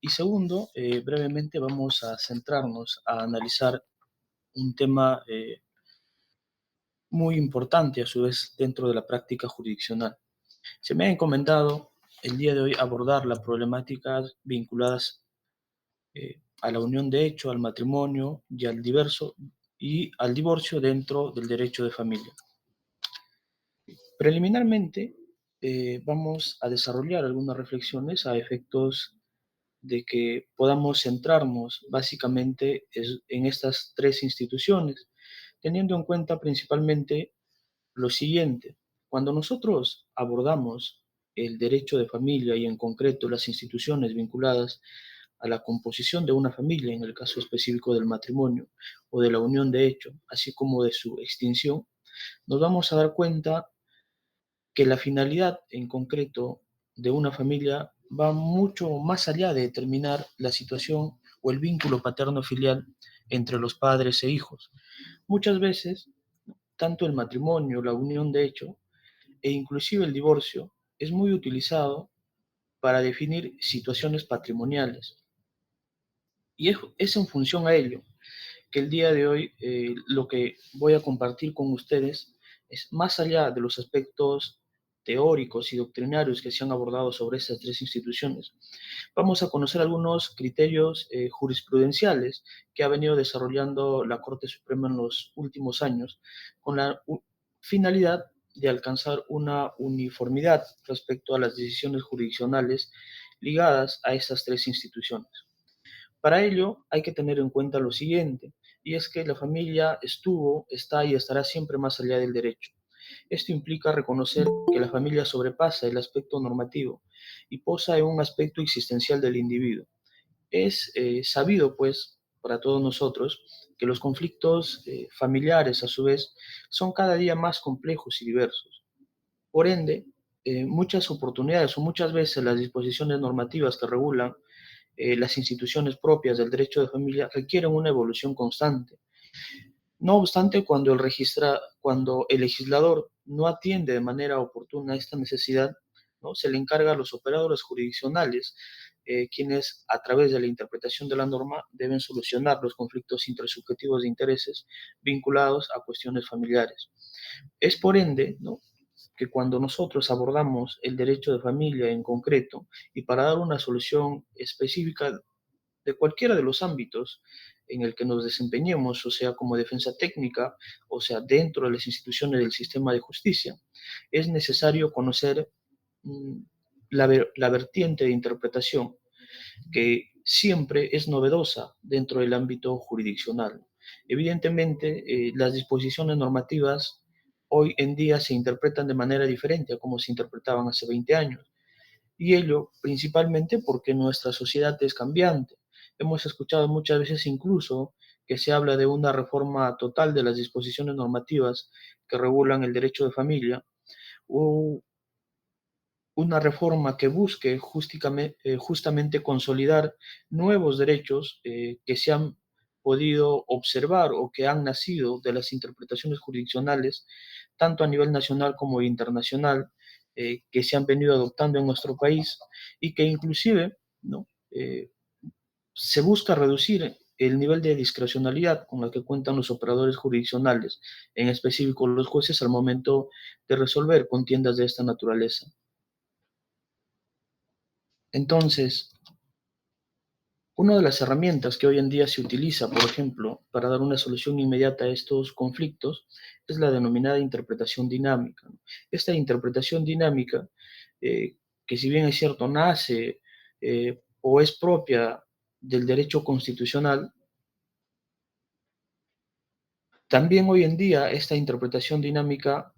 Y segundo, brevemente vamos a centrarnos a analizar un tema muy importante a su vez dentro de la práctica jurisdiccional. Se me ha encomendado el día de hoy abordar las problemáticas vinculadas a la unión de hecho, al matrimonio y al divorcio dentro del derecho de familia. Preliminarmente, vamos a desarrollar algunas reflexiones a efectos de que podamos centrarnos básicamente en estas tres instituciones, teniendo en cuenta principalmente lo siguiente. Cuando nosotros abordamos el derecho de familia y en concreto las instituciones vinculadas a la composición de una familia, en el caso específico del matrimonio o de la unión de hecho, así como de su extinción, nos vamos a dar cuenta que la finalidad en concreto de una familia va mucho más allá de determinar la situación o el vínculo paterno-filial entre los padres e hijos. Muchas veces, tanto el matrimonio, la unión de hecho, e inclusive el divorcio, es muy utilizado para definir situaciones patrimoniales. Y es en función a ello que el día de hoy lo que voy a compartir con ustedes es más allá de los aspectos teóricos y doctrinarios que se han abordado sobre estas tres instituciones. Vamos a conocer algunos criterios jurisprudenciales que ha venido desarrollando la Corte Suprema en los últimos años con la finalidad de alcanzar una uniformidad respecto a las decisiones jurisdiccionales ligadas a estas tres instituciones. Para ello hay que tener en cuenta lo siguiente, y es que la familia estuvo, está y estará siempre más allá del derecho. Esto implica reconocer que la familia sobrepasa el aspecto normativo y posa en un aspecto existencial del individuo. Es sabido, pues, para todos nosotros, que los conflictos familiares, a su vez, son cada día más complejos y diversos. Por ende, muchas oportunidades o muchas veces las disposiciones normativas que regulan las instituciones propias del derecho de familia requieren una evolución constante. No obstante, cuando el legislador no atiende de manera oportuna esta necesidad, ¿no? Se le encarga a los operadores jurisdiccionales, quienes a través de la interpretación de la norma deben solucionar los conflictos intersubjetivos de intereses vinculados a cuestiones familiares. Es por ende, ¿no?, que cuando nosotros abordamos el derecho de familia en concreto y para dar una solución específica de cualquiera de los ámbitos en el que nos desempeñemos, o sea, como defensa técnica, o sea, dentro de las instituciones del sistema de justicia, es necesario conocer mm, la vertiente de interpretación que siempre es novedosa dentro del ámbito jurisdiccional. Evidentemente, las disposiciones normativas hoy en día se interpretan de manera diferente a como se interpretaban hace 20 años. Y ello principalmente porque nuestra sociedad es cambiante. Hemos escuchado muchas veces incluso que se habla de una reforma total de las disposiciones normativas que regulan el derecho de familia, o una reforma que busque justamente consolidar nuevos derechos que se han podido observar o que han nacido de las interpretaciones jurisdiccionales, tanto a nivel nacional como internacional, que se han venido adoptando en nuestro país y que inclusive, ¿no?, se busca reducir el nivel de discrecionalidad con la que cuentan los operadores jurisdiccionales, en específico los jueces, al momento de resolver contiendas de esta naturaleza. Entonces, una de las herramientas que hoy en día se utiliza, por ejemplo, para dar una solución inmediata a estos conflictos es la denominada interpretación dinámica, ¿no? Esta interpretación dinámica, que si bien es cierto, nace o es propia del derecho constitucional, también hoy en día esta interpretación dinámica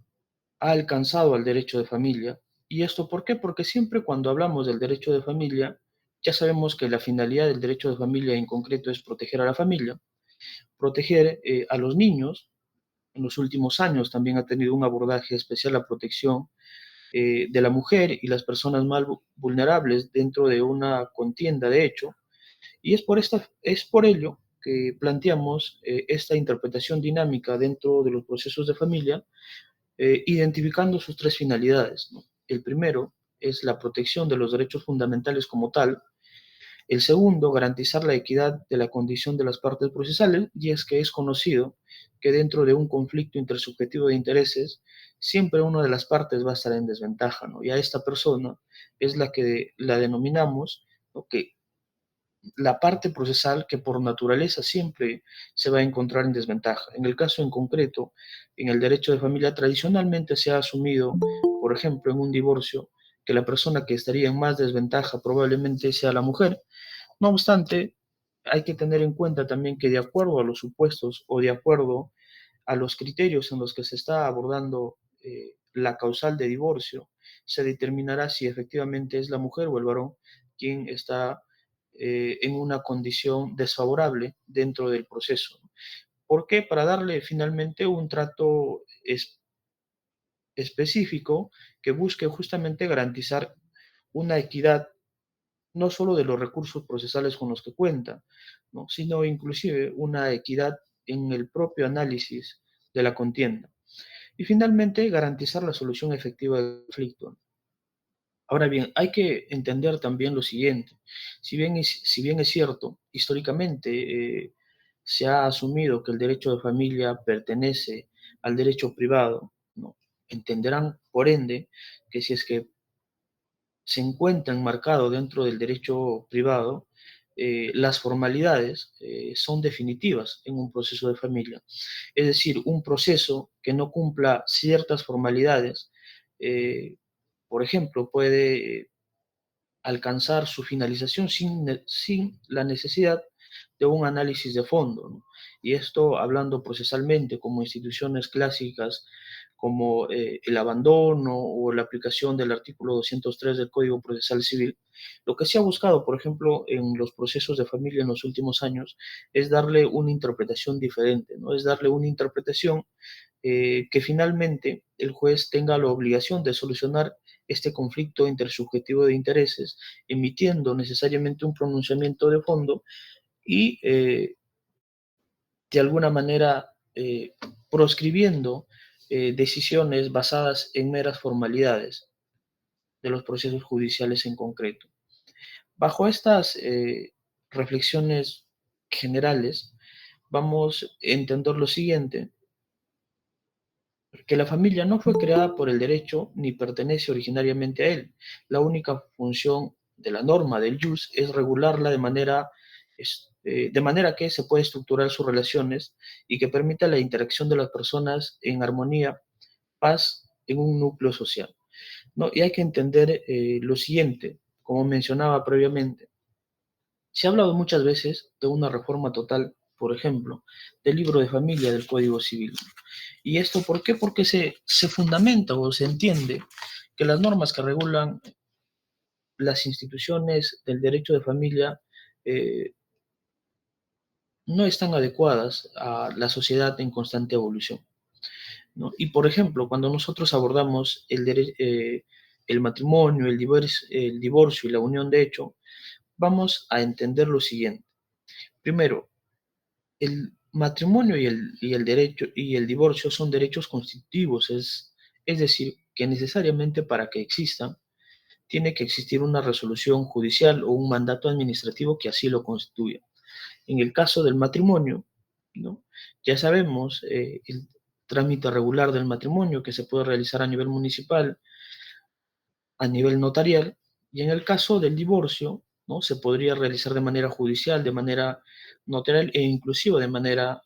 ha alcanzado al derecho de familia. ¿Y esto por qué? Porque siempre cuando hablamos del derecho de familia, ya sabemos que la finalidad del derecho de familia en concreto es proteger a la familia, proteger a los niños. En los últimos años también ha tenido un abordaje especial la protección de la mujer y las personas más vulnerables dentro de una contienda de hecho. Y es por ello que planteamos esta interpretación dinámica dentro de los procesos de familia, identificando sus tres finalidades, ¿no? El primero es la protección de los derechos fundamentales como tal, El segundo, garantizar la equidad de la condición de las partes procesales, y es que es conocido que dentro de un conflicto intersubjetivo de intereses, siempre una de las partes va a estar en desventaja, ¿no? Y a esta persona es la que la denominamos, ¿no?, que la parte procesal que por naturaleza siempre se va a encontrar en desventaja. En el caso en concreto, en el derecho de familia tradicionalmente se ha asumido, por ejemplo, en un divorcio, que la persona que estaría en más desventaja probablemente sea la mujer. No obstante, hay que tener en cuenta también que de acuerdo a los supuestos o de acuerdo a los criterios en los que se está abordando la causal de divorcio, se determinará si efectivamente es la mujer o el varón quien está en una condición desfavorable dentro del proceso. ¿Por qué? Para darle finalmente un trato específico que busque justamente garantizar una equidad no solo de los recursos procesales con los que cuenta, ¿no?, sino inclusive una equidad en el propio análisis de la contienda. Y finalmente, garantizar la solución efectiva del conflicto. Ahora bien, hay que entender también lo siguiente. Si bien es cierto, históricamente se ha asumido que el derecho de familia pertenece al derecho privado, ¿no? Entenderán, por ende, que si es que se encuentra enmarcado dentro del derecho privado, las formalidades son definitivas en un proceso de familia. Es decir, un proceso que no cumpla ciertas formalidades, eh, por ejemplo, puede alcanzar su finalización sin la necesidad de un análisis de fondo, ¿no? Y esto hablando procesalmente como instituciones clásicas como el abandono o la aplicación del artículo 203 del Código Procesal Civil. Lo que se ha buscado, por ejemplo, en los procesos de familia en los últimos años es darle una interpretación diferente, ¿no? Es darle una interpretación que finalmente el juez tenga la obligación de solucionar este conflicto intersubjetivo de intereses, emitiendo necesariamente un pronunciamiento de fondo y de alguna manera proscribiendo decisiones basadas en meras formalidades de los procesos judiciales en concreto. Bajo estas reflexiones generales, vamos a entender lo siguiente: que la familia no fue creada por el derecho ni pertenece originariamente a él. La única función de la norma del jus es regularla de manera que se puede estructurar sus relaciones y que permita la interacción de las personas en armonía, paz en un núcleo social, ¿no? Y hay que entender lo siguiente, como mencionaba previamente. Se ha hablado muchas veces de una reforma total, por ejemplo, del libro de familia del Código Civil. ¿Y esto por qué? Porque se fundamenta o se entiende que las normas que regulan las instituciones del derecho de familia eh, no están adecuadas a la sociedad en constante evolución, ¿no? Y por ejemplo, cuando nosotros abordamos el matrimonio, el divorcio y la unión de hecho, vamos a entender lo siguiente. Primero, el matrimonio y el derecho y el divorcio son derechos constitutivos, es decir, que necesariamente para que existan tiene que existir una resolución judicial o un mandato administrativo que así lo constituya. En el caso del matrimonio, ¿no?, ya sabemos el trámite regular del matrimonio que se puede realizar a nivel municipal, a nivel notarial, y en el caso del divorcio, ¿no?, se podría realizar de manera judicial, de manera notarial e inclusive de manera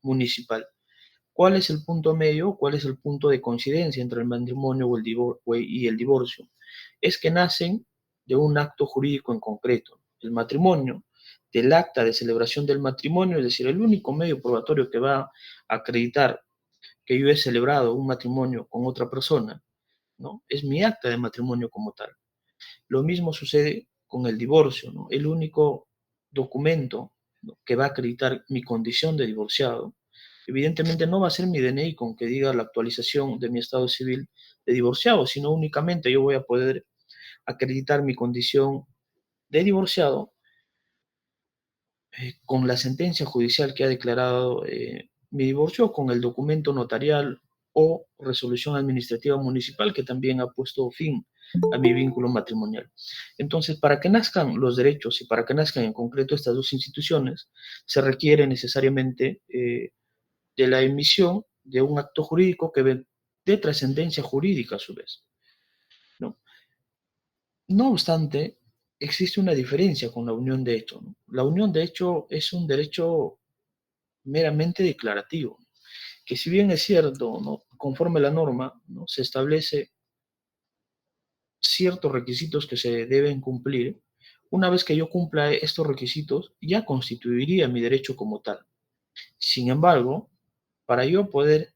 municipal. ¿Cuál es el punto medio? ¿Cuál es el punto de coincidencia entre el matrimonio y el divorcio? Es que nacen de un acto jurídico en concreto. El matrimonio, del acta de celebración del matrimonio, es decir, el único medio probatorio que va a acreditar que yo he celebrado un matrimonio con otra persona, ¿no?, es mi acta de matrimonio como tal. Lo mismo sucede con el divorcio, ¿no? El único documento, ¿no?, que va a acreditar mi condición de divorciado, evidentemente no va a ser mi DNI con que diga la actualización de mi estado civil de divorciado, sino únicamente yo voy a poder acreditar mi condición de divorciado con la sentencia judicial que ha declarado mi divorcio, con el documento notarial o resolución administrativa municipal que también ha puesto fin a mi vínculo matrimonial. Entonces, para que nazcan los derechos y para que nazcan en concreto estas dos instituciones, se requiere necesariamente de la emisión de un acto jurídico que de trascendencia jurídica a su vez, ¿no? No obstante, existe una diferencia con la unión de hecho, ¿no? La unión de hecho es un derecho meramente declarativo, que si bien es cierto, ¿no? Conforme la norma, ¿no? Se establece ciertos requisitos que se deben cumplir. Una vez que yo cumpla estos requisitos, ya constituiría mi derecho como tal. Sin embargo, para yo poder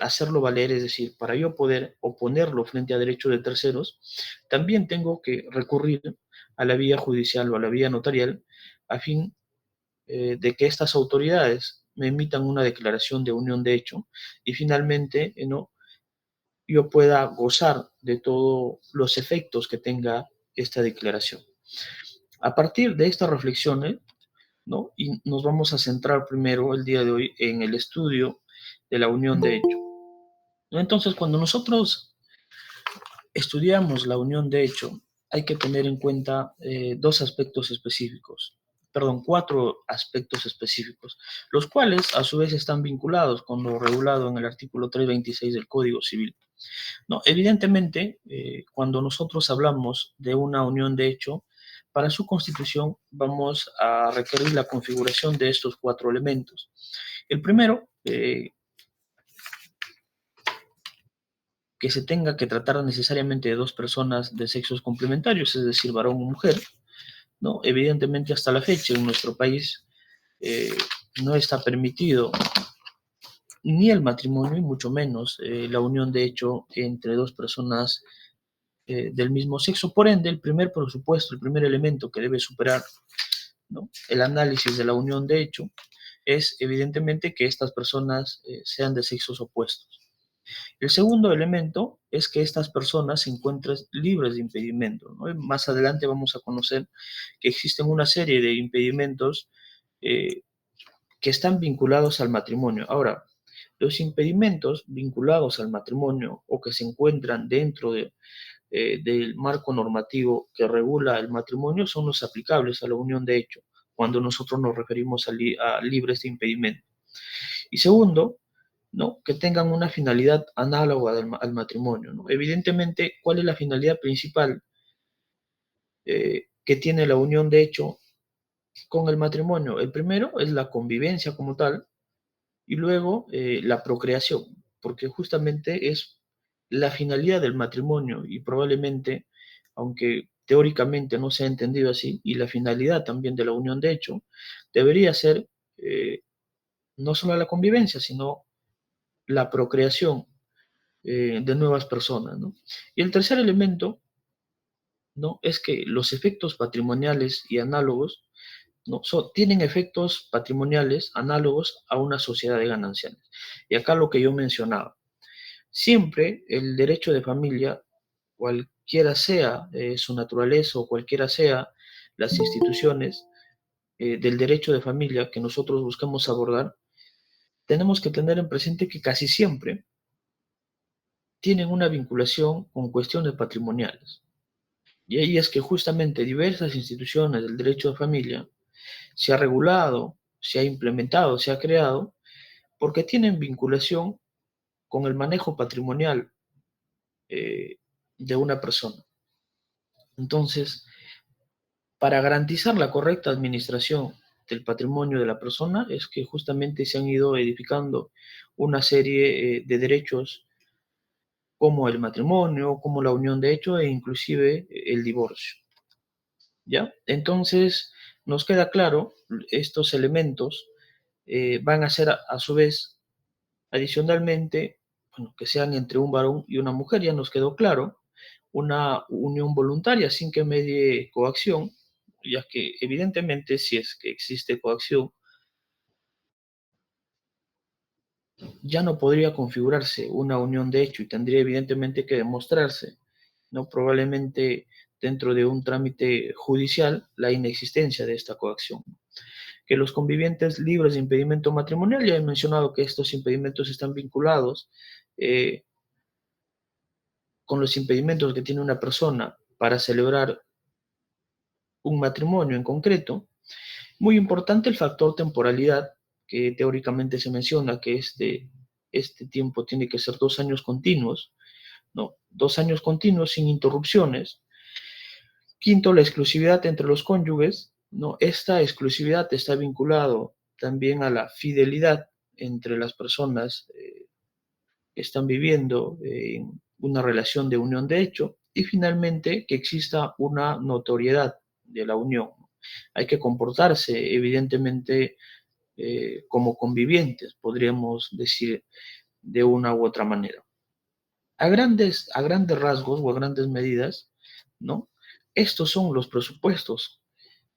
hacerlo valer, es decir, para yo poder oponerlo frente a derechos de terceros, también tengo que recurrir a la vía judicial o a la vía notarial a fin de que estas autoridades me emitan una declaración de unión de hecho y finalmente ¿no? yo pueda gozar de todos los efectos que tenga esta declaración. A partir de estas reflexiones, ¿no? Y nos vamos a centrar primero el día de hoy en el estudio de la unión de hecho. ¿No? Entonces, cuando nosotros estudiamos la unión de hecho, hay que tener en cuenta dos aspectos específicos, perdón, cuatro aspectos específicos, los cuales a su vez están vinculados con lo regulado en el artículo 326 del Código Civil. No, evidentemente, cuando nosotros hablamos de una unión de hecho, para su constitución vamos a requerir la configuración de estos cuatro elementos. El primero, que se tenga que tratar necesariamente de dos personas de sexos complementarios, es decir, varón o mujer, ¿no? Evidentemente, hasta la fecha en nuestro país eh, no está permitido ni el matrimonio y mucho menos la unión de hecho entre dos personas del mismo sexo. Por ende, el primer presupuesto, el primer elemento que debe superar, ¿no? El análisis de la unión de hecho es evidentemente que estas personas sean de sexos opuestos. El segundo elemento es que estas personas se encuentren libres de impedimento, ¿no? Más adelante vamos a conocer que existen una serie de impedimentos eh, que están vinculados al matrimonio. Ahora, los impedimentos vinculados al matrimonio o que se encuentran dentro del marco normativo que regula el matrimonio son los aplicables a la unión de hecho, cuando nosotros nos referimos a libres de impedimento. Y segundo, ¿no? Que tengan una finalidad análoga al matrimonio, ¿no? Evidentemente, ¿cuál es la finalidad principal que tiene la unión de hecho con el matrimonio? El primero es la convivencia como tal y luego la procreación, porque justamente es la finalidad del matrimonio y probablemente, aunque teóricamente no se ha entendido así, y la finalidad también de la unión de hecho, debería ser no solo la convivencia, sino la procreación de nuevas personas, ¿no? Y el tercer elemento, ¿no? Es que los efectos patrimoniales y análogos, ¿no? Tienen efectos patrimoniales análogos a una sociedad de gananciales. Y acá lo que yo mencionaba, siempre el derecho de familia, cualquiera sea su naturaleza o cualquiera sea las instituciones del derecho de familia que nosotros buscamos abordar, tenemos que tener en presente que casi siempre tienen una vinculación con cuestiones patrimoniales. Y ahí es que justamente diversas instituciones del derecho de familia se ha regulado, se ha implementado, se ha creado, porque tienen vinculación con el manejo patrimonial eh, de una persona. Entonces, para garantizar la correcta administración del patrimonio de la persona es que justamente se han ido edificando una serie de derechos como el matrimonio, como la unión de hecho e inclusive el divorcio. ¿Ya? Entonces, nos queda claro, estos elementos van a ser a su vez, adicionalmente, bueno, que sean entre un varón y una mujer, ya nos quedó claro, una unión voluntaria sin que medie coacción, ya que evidentemente si es que existe coacción, ya no podría configurarse una unión de hecho y tendría evidentemente que demostrarse, ¿no? Probablemente dentro de un trámite judicial la inexistencia de esta coacción. Que los convivientes libres de impedimento matrimonial, ya he mencionado que estos impedimentos están vinculados con los impedimentos que tiene una persona para celebrar un matrimonio en concreto. Muy importante el factor temporalidad, que teóricamente se menciona que este tiempo tiene que ser 2 años continuos, ¿no? 2 años continuos sin interrupciones. Quinto, la exclusividad entre los cónyuges, ¿no? Esta exclusividad está vinculado también a la fidelidad entre las personas que están viviendo en una relación de unión de hecho. Y finalmente, que exista una notoriedad de la unión. Hay que comportarse, evidentemente, como convivientes, podríamos decir de una u otra manera. A grandes rasgos o a grandes medidas, ¿no? Estos son los presupuestos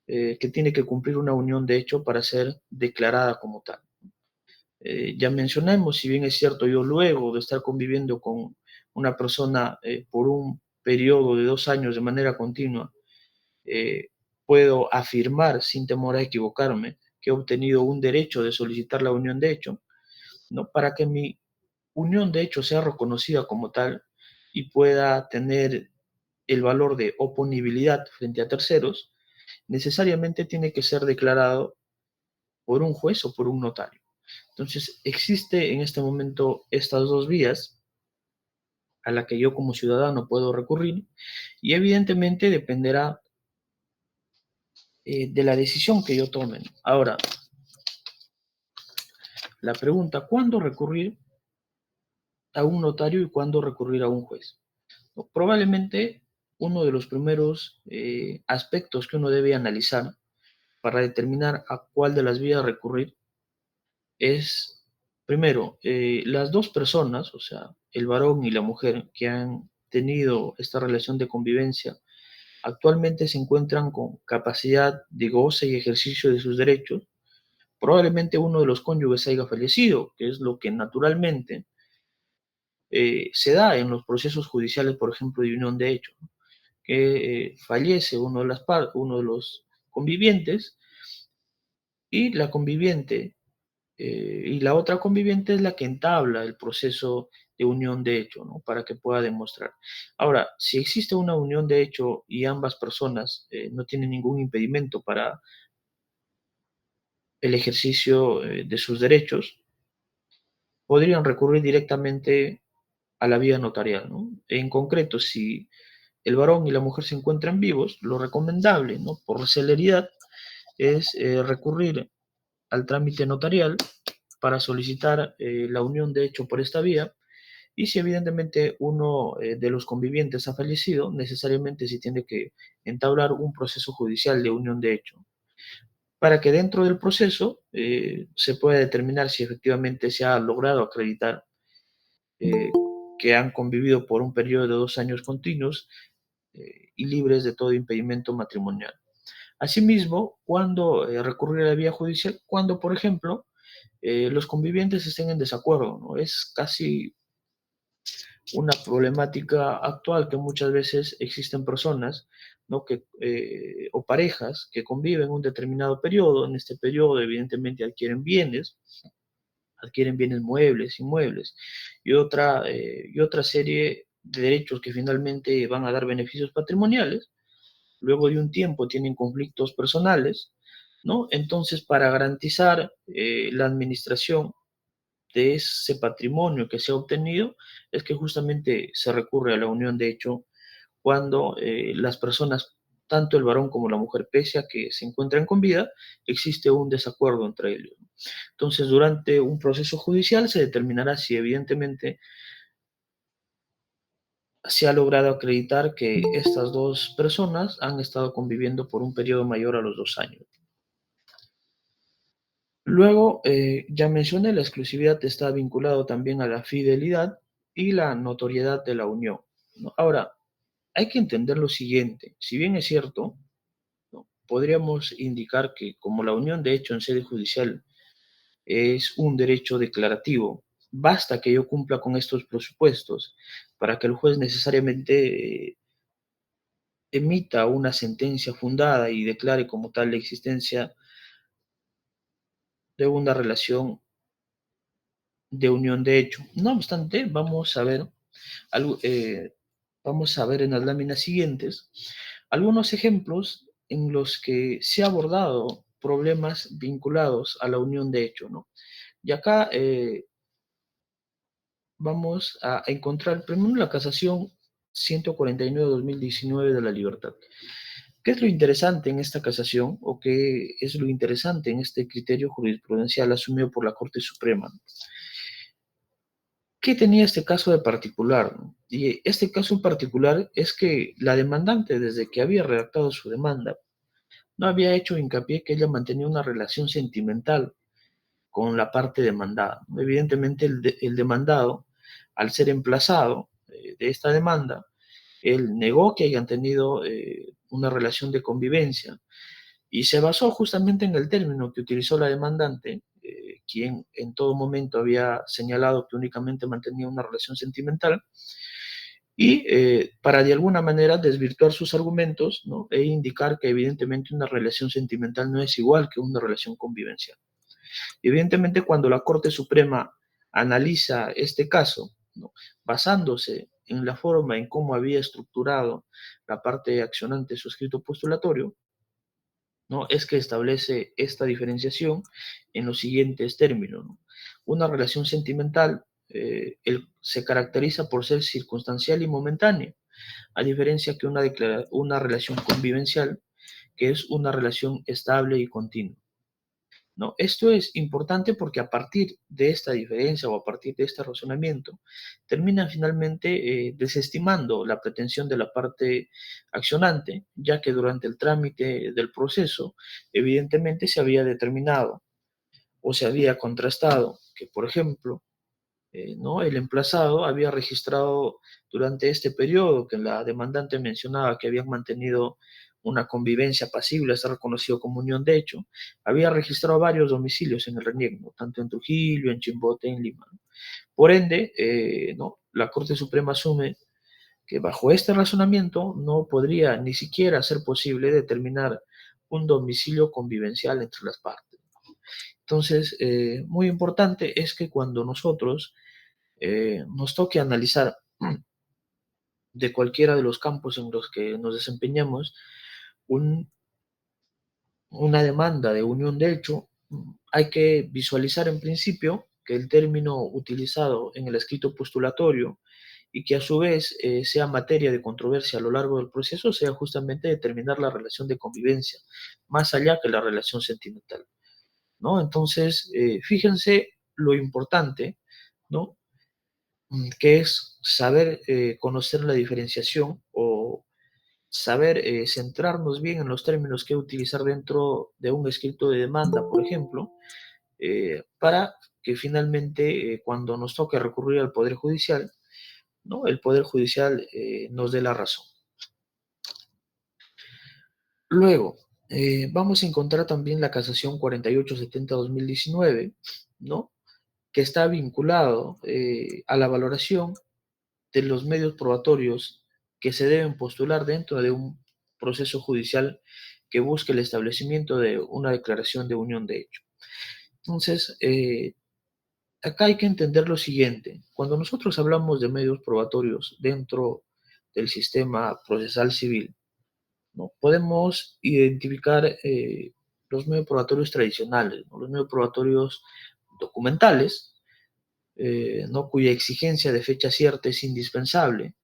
que tiene que cumplir una unión de hecho para ser declarada como tal. Ya mencionamos, si bien es cierto, yo luego de estar conviviendo con una persona por un periodo de 2 años de manera continua, eh, puedo afirmar sin temor a equivocarme que he obtenido un derecho de solicitar la unión de hecho, ¿no? Para que mi unión de hecho sea reconocida como tal y pueda tener el valor de oponibilidad frente a terceros, necesariamente tiene que ser declarado por un juez o por un notario. Entonces, existe en este momento estas dos vías a la que yo como ciudadano puedo recurrir y evidentemente dependerá de la decisión que yo tome. Ahora, la pregunta, ¿cuándo recurrir a un notario y cuándo recurrir a un juez? ¿No? Probablemente uno de los primeros aspectos que uno debe analizar para determinar a cuál de las vías recurrir es, primero, las dos personas, o sea, el varón y la mujer que han tenido esta relación de convivencia, actualmente se encuentran con capacidad de goce y ejercicio de sus derechos. Probablemente uno de los cónyuges haya fallecido, que es lo que naturalmente se da en los procesos judiciales, por ejemplo, de unión de hecho, ¿no? Que fallece uno de los convivientes y la conviviente y la otra conviviente es la que entabla el proceso de unión de hecho, ¿no? Para que pueda demostrar. Ahora, si existe una unión de hecho y ambas personas no tienen ningún impedimento para el ejercicio de sus derechos, podrían recurrir directamente a la vía notarial, ¿no? En concreto, si el varón y la mujer se encuentran vivos, lo recomendable, ¿no? Por celeridad, es recurrir al trámite notarial para solicitar la unión de hecho por esta vía. Y si evidentemente uno de los convivientes ha fallecido, necesariamente se tiene que entablar un proceso judicial de unión de hecho, para que dentro del proceso se pueda determinar si efectivamente se ha logrado acreditar eh, que han convivido por un periodo de 2 años continuos y libres de todo impedimento matrimonial. Asimismo, cuando recurrir a la vía judicial, cuando, por ejemplo, los convivientes estén en desacuerdo, ¿no? Es casi una problemática actual que muchas veces existen personas, ¿no? O parejas que conviven un determinado periodo. En este periodo, evidentemente, adquieren bienes muebles, inmuebles y otra serie de derechos que finalmente van a dar beneficios patrimoniales. Luego de un tiempo tienen conflictos personales, ¿no? Entonces, para garantizar la administración de ese patrimonio que se ha obtenido, es que justamente se recurre a la unión de hecho cuando las personas, tanto el varón como la mujer, pese a que se encuentran con vida, existe un desacuerdo entre ellos. Entonces, durante un proceso judicial se determinará si evidentemente se ha logrado acreditar que estas dos personas han estado conviviendo por un periodo mayor a los 2 años. Luego, ya mencioné, la exclusividad está vinculado también a la fidelidad y la notoriedad de la unión, ¿no? Ahora, hay que entender lo siguiente, si bien es cierto, ¿no? Podríamos indicar que como la unión de hecho en sede judicial es un derecho declarativo, basta que yo cumpla con estos presupuestos para que el juez necesariamente emita una sentencia fundada y declare como tal la existencia de una relación de unión de hecho. No obstante, vamos a ver algo. Vamos a ver en las láminas siguientes algunos ejemplos en los que se ha abordado problemas vinculados a la unión de hecho, ¿no? Y acá vamos a encontrar primero la casación 149-2019 de la libertad. ¿Qué es lo interesante en esta casación o qué es lo interesante en este criterio jurisprudencial asumido por la Corte Suprema? ¿Qué tenía este caso de particular? Y este caso en particular es que la demandante, desde que había redactado su demanda, no había hecho hincapié que ella mantenía una relación sentimental con la parte demandada. Evidentemente, el demandado, al ser emplazado de esta demanda, él negó que hayan tenido una relación de convivencia y se basó justamente en el término que utilizó la demandante, quien en todo momento había señalado que únicamente mantenía una relación sentimental, y para de alguna manera desvirtuar sus argumentos, ¿no? E indicar que evidentemente una relación sentimental no es igual que una relación convivencial. Evidentemente, cuando la Corte Suprema analiza este caso, ¿no? Basándose en la forma en cómo había estructurado la parte accionante su escrito postulatorio, ¿no? Es que establece esta diferenciación en los siguientes términos, ¿no? Una relación sentimental se caracteriza por ser circunstancial y momentánea, a diferencia que una relación convivencial, que es una relación estable y continua. ¿No? Esto es importante porque a partir de esta diferencia o a partir de este razonamiento, terminan finalmente desestimando la pretensión de la parte accionante, ya que durante el trámite del proceso, evidentemente se había determinado o se había contrastado que, por ejemplo, ¿no? El emplazado había registrado durante este periodo que la demandante mencionaba que habían mantenido una convivencia pasible, está reconocido como unión de hecho, había registrado varios domicilios en el reniego, tanto en Trujillo, en Chimbote, en Lima, ¿no? Por ende, ¿no? La Corte Suprema asume que bajo este razonamiento no podría ni siquiera ser posible determinar un domicilio convivencial entre las partes. Entonces, muy importante es que cuando nosotros nos toque analizar de cualquiera de los campos en los que nos desempeñamos un- una demanda de unión de hecho, hay que visualizar en principio que el término utilizado en el escrito postulatorio y que a su vez sea materia de controversia a lo largo del proceso sea justamente determinar la relación de convivencia, más allá que la relación sentimental, ¿no? Entonces, fíjense lo importante, ¿no? Que es saber conocer la diferenciación o saber centrarnos bien en los términos que utilizar dentro de un escrito de demanda, por ejemplo, para que finalmente cuando nos toque recurrir al Poder Judicial, ¿no? El Poder Judicial nos dé la razón. Luego, vamos a encontrar también la casación 4870-2019, ¿no? Que está vinculado a la valoración de los medios probatorios que se deben postular dentro de un proceso judicial que busque el establecimiento de una declaración de unión de hecho. Entonces, acá hay que entender lo siguiente. Cuando nosotros hablamos de medios probatorios dentro del sistema procesal civil, ¿no? Podemos identificar los medios probatorios tradicionales, ¿no? Los medios probatorios documentales, ¿no? Cuya exigencia de fecha cierta es indispensable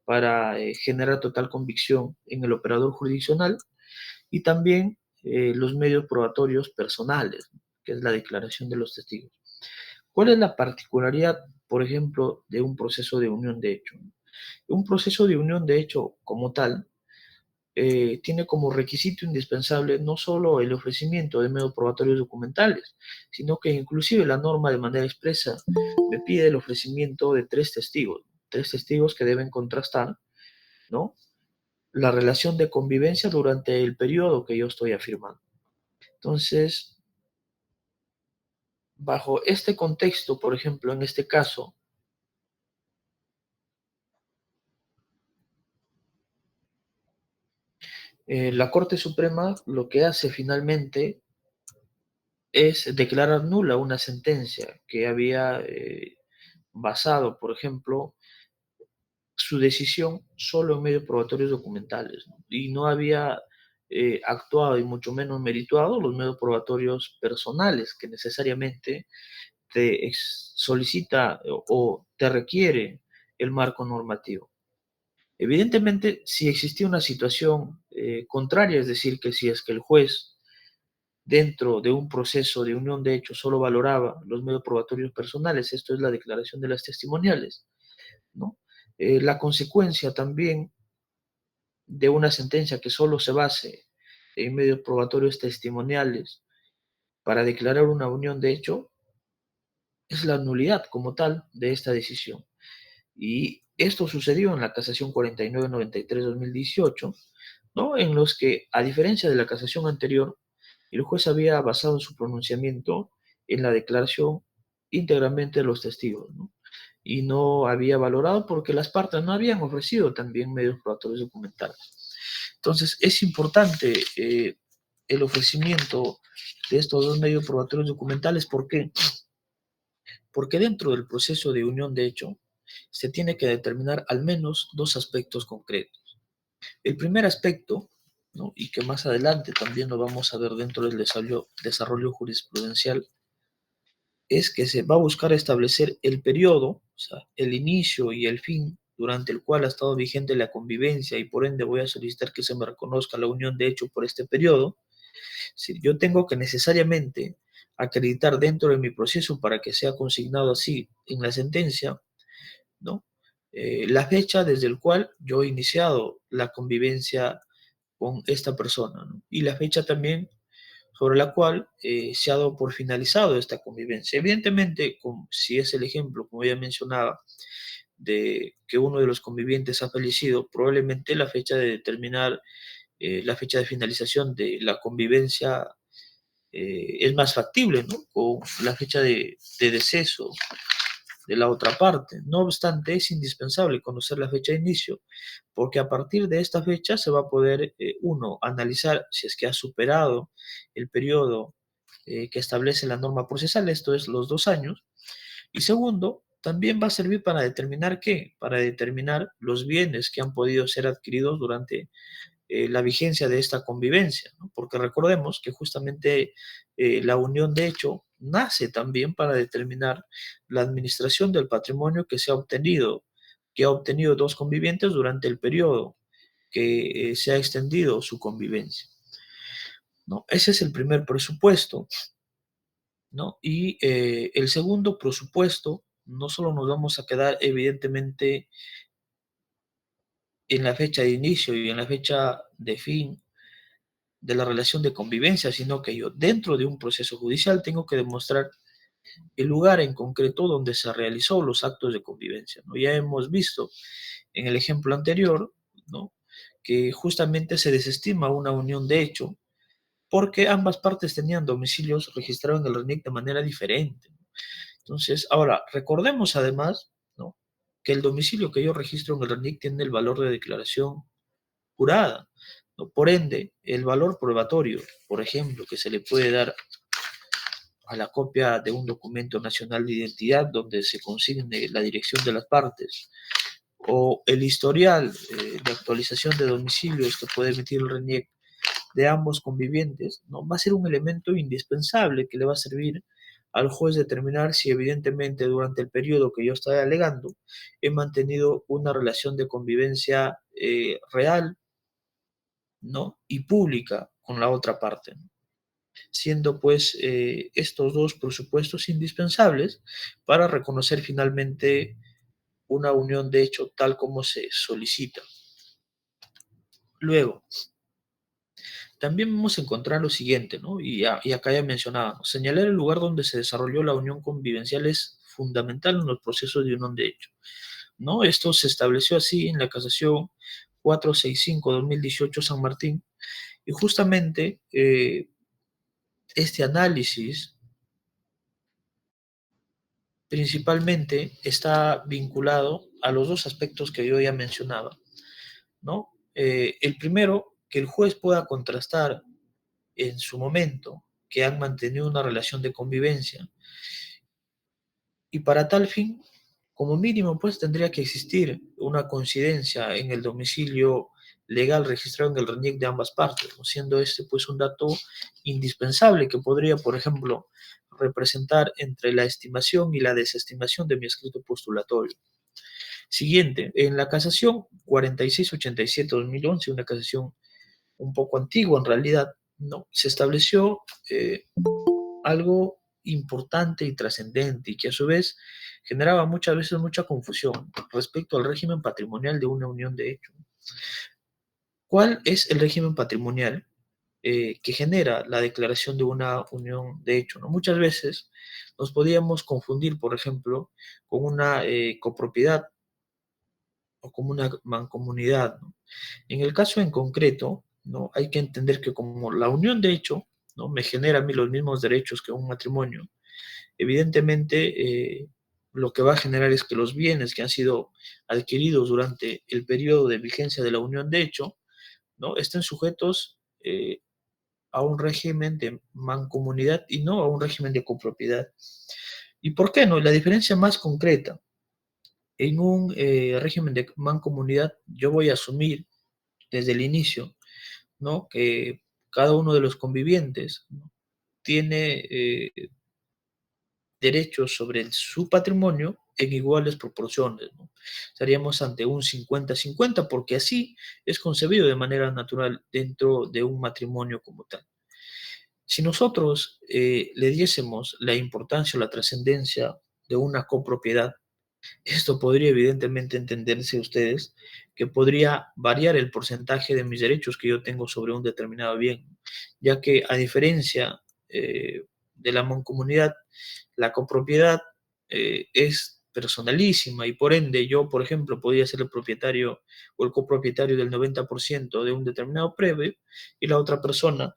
para generar total convicción en el operador jurisdiccional, y también los medios probatorios personales, que es la declaración de los testigos. ¿Cuál es la particularidad, por ejemplo, de un proceso de unión de hecho? Un proceso de unión de hecho como tal tiene como requisito indispensable no solo el ofrecimiento de medios probatorios documentales, sino que inclusive la norma de manera expresa me pide el ofrecimiento de tres testigos que deben contrastar, ¿no? La relación de convivencia durante el periodo que yo estoy afirmando. Entonces, bajo este contexto, por ejemplo, en este caso, la Corte Suprema lo que hace finalmente es declarar nula una sentencia que había basado, por ejemplo, su decisión solo en medios probatorios documentales, ¿no? Y no había actuado y mucho menos merituado los medios probatorios personales que necesariamente solicita o te requiere el marco normativo. Evidentemente, si existía una situación contraria, es decir, que si es que el juez dentro de un proceso de unión de hechos solo valoraba los medios probatorios personales, esto es la declaración de las testimoniales, ¿no? La consecuencia también de una sentencia que solo se base en medios probatorios testimoniales para declarar una unión de hecho es la nulidad como tal de esta decisión. Y esto sucedió en la casación 4993-2018, ¿no? En los que, a diferencia de la casación anterior, el juez había basado su pronunciamiento en la declaración íntegramente de los testigos, ¿no? Y no había valorado porque las partes no habían ofrecido también medios probatorios documentales. Entonces, es importante el ofrecimiento de estos dos medios probatorios documentales. ¿Por qué? Porque dentro del proceso de unión de hecho se tiene que determinar al menos dos aspectos concretos. El primer aspecto, ¿no? Y que más adelante también lo vamos a ver dentro del desarrollo jurisprudencial, es que se va a buscar establecer el periodo, o sea, el inicio y el fin durante el cual ha estado vigente la convivencia y por ende voy a solicitar que se me reconozca la unión de hecho por este periodo. Si yo tengo que necesariamente acreditar dentro de mi proceso para que sea consignado así en la sentencia, ¿no? La fecha desde el cual yo he iniciado la convivencia con esta persona, ¿no? Y la fecha también sobre la cual se ha dado por finalizado esta convivencia. Evidentemente, si es el ejemplo, como ya mencionaba, de que uno de los convivientes ha fallecido, probablemente la fecha de determinar la fecha de finalización de la convivencia es más factible, ¿no? Con la fecha de deceso de la otra parte. No obstante, es indispensable conocer la fecha de inicio, porque a partir de esta fecha se va a poder, uno, analizar si es que ha superado el periodo que establece la norma procesal, esto es los 2 años, y segundo, también va a servir para determinar qué, para determinar los bienes que han podido ser adquiridos durante la vigencia de esta convivencia, ¿no? Porque recordemos que justamente la unión de hecho nace también para determinar la administración del patrimonio que ha obtenido dos convivientes durante el periodo que se ha extendido su convivencia, ¿no? Ese es el primer presupuesto, ¿no? Y el segundo presupuesto, no solo nos vamos a quedar evidentemente en la fecha de inicio y en la fecha de fin de la relación de convivencia, sino que yo dentro de un proceso judicial tengo que demostrar el lugar en concreto donde se realizó los actos de convivencia, ¿no? Ya hemos visto en el ejemplo anterior, ¿no? Que justamente se desestima una unión de hecho porque ambas partes tenían domicilios registrados en el RENIEC de manera diferente. Entonces, ahora, recordemos además, ¿no? Que el domicilio que yo registro en el RENIEC tiene el valor de declaración jurada, ¿no? Por ende, el valor probatorio, por ejemplo, que se le puede dar a la copia de un documento nacional de identidad donde se consigne la dirección de las partes, o el historial de actualización de domicilios que puede emitir el RENIEC de ambos convivientes, ¿no? Va a ser un elemento indispensable que le va a servir al juez determinar si evidentemente durante el periodo que yo estoy alegando he mantenido una relación de convivencia real, ¿no? Y pública con la otra parte, ¿no? Siendo pues estos dos presupuestos indispensables para reconocer finalmente una unión de hecho tal como se solicita. Luego, también vamos a encontrar lo siguiente, ¿no? Y acá ya mencionábamos, señalar el lugar donde se desarrolló la unión convivencial es fundamental en los procesos de unión de hecho, ¿no? Esto se estableció así en la casación 465-2018 San Martín, y justamente este análisis principalmente está vinculado a los dos aspectos que yo ya mencionaba, ¿no? El primero, que el juez pueda contrastar en su momento que han mantenido una relación de convivencia y para tal fin como mínimo, pues tendría que existir una coincidencia en el domicilio legal registrado en el RENIEC de ambas partes, ¿no? Siendo este pues un dato indispensable que podría, por ejemplo, representar entre la estimación y la desestimación de mi escrito postulatorio. Siguiente, en la casación 4687-2011, una casación un poco antigua en realidad, ¿no? Se estableció algo importante y trascendente y que a su vez generaba muchas veces mucha confusión respecto al régimen patrimonial de una unión de hecho. ¿Cuál es el régimen patrimonial que genera la declaración de una unión de hecho? ¿No? Muchas veces nos podíamos confundir, por ejemplo, con una copropiedad o como una mancomunidad, ¿no? En el caso en concreto, ¿no? Hay que entender que como la unión de hecho, ¿no? Me genera a mí los mismos derechos que un matrimonio, evidentemente lo que va a generar es que los bienes que han sido adquiridos durante el periodo de vigencia de la unión de hecho, ¿no? Estén sujetos a un régimen de mancomunidad y no a un régimen de copropiedad. ¿Y por qué no? La diferencia más concreta, en un régimen de mancomunidad yo voy a asumir desde el inicio, ¿no? Que cada uno de los convivientes, ¿no? Tiene derechos sobre su patrimonio en iguales proporciones, ¿no? Estaríamos ante un 50-50 porque así es concebido de manera natural dentro de un matrimonio como tal. Si nosotros le diésemos la importancia o la trascendencia de una copropiedad, esto podría evidentemente entenderse ustedes que podría variar el porcentaje de mis derechos que yo tengo sobre un determinado bien, ya que a diferencia de la mancomunidad, la copropiedad es personalísima y por ende yo, por ejemplo, podría ser el propietario o el copropietario del 90% de un determinado predio y la otra persona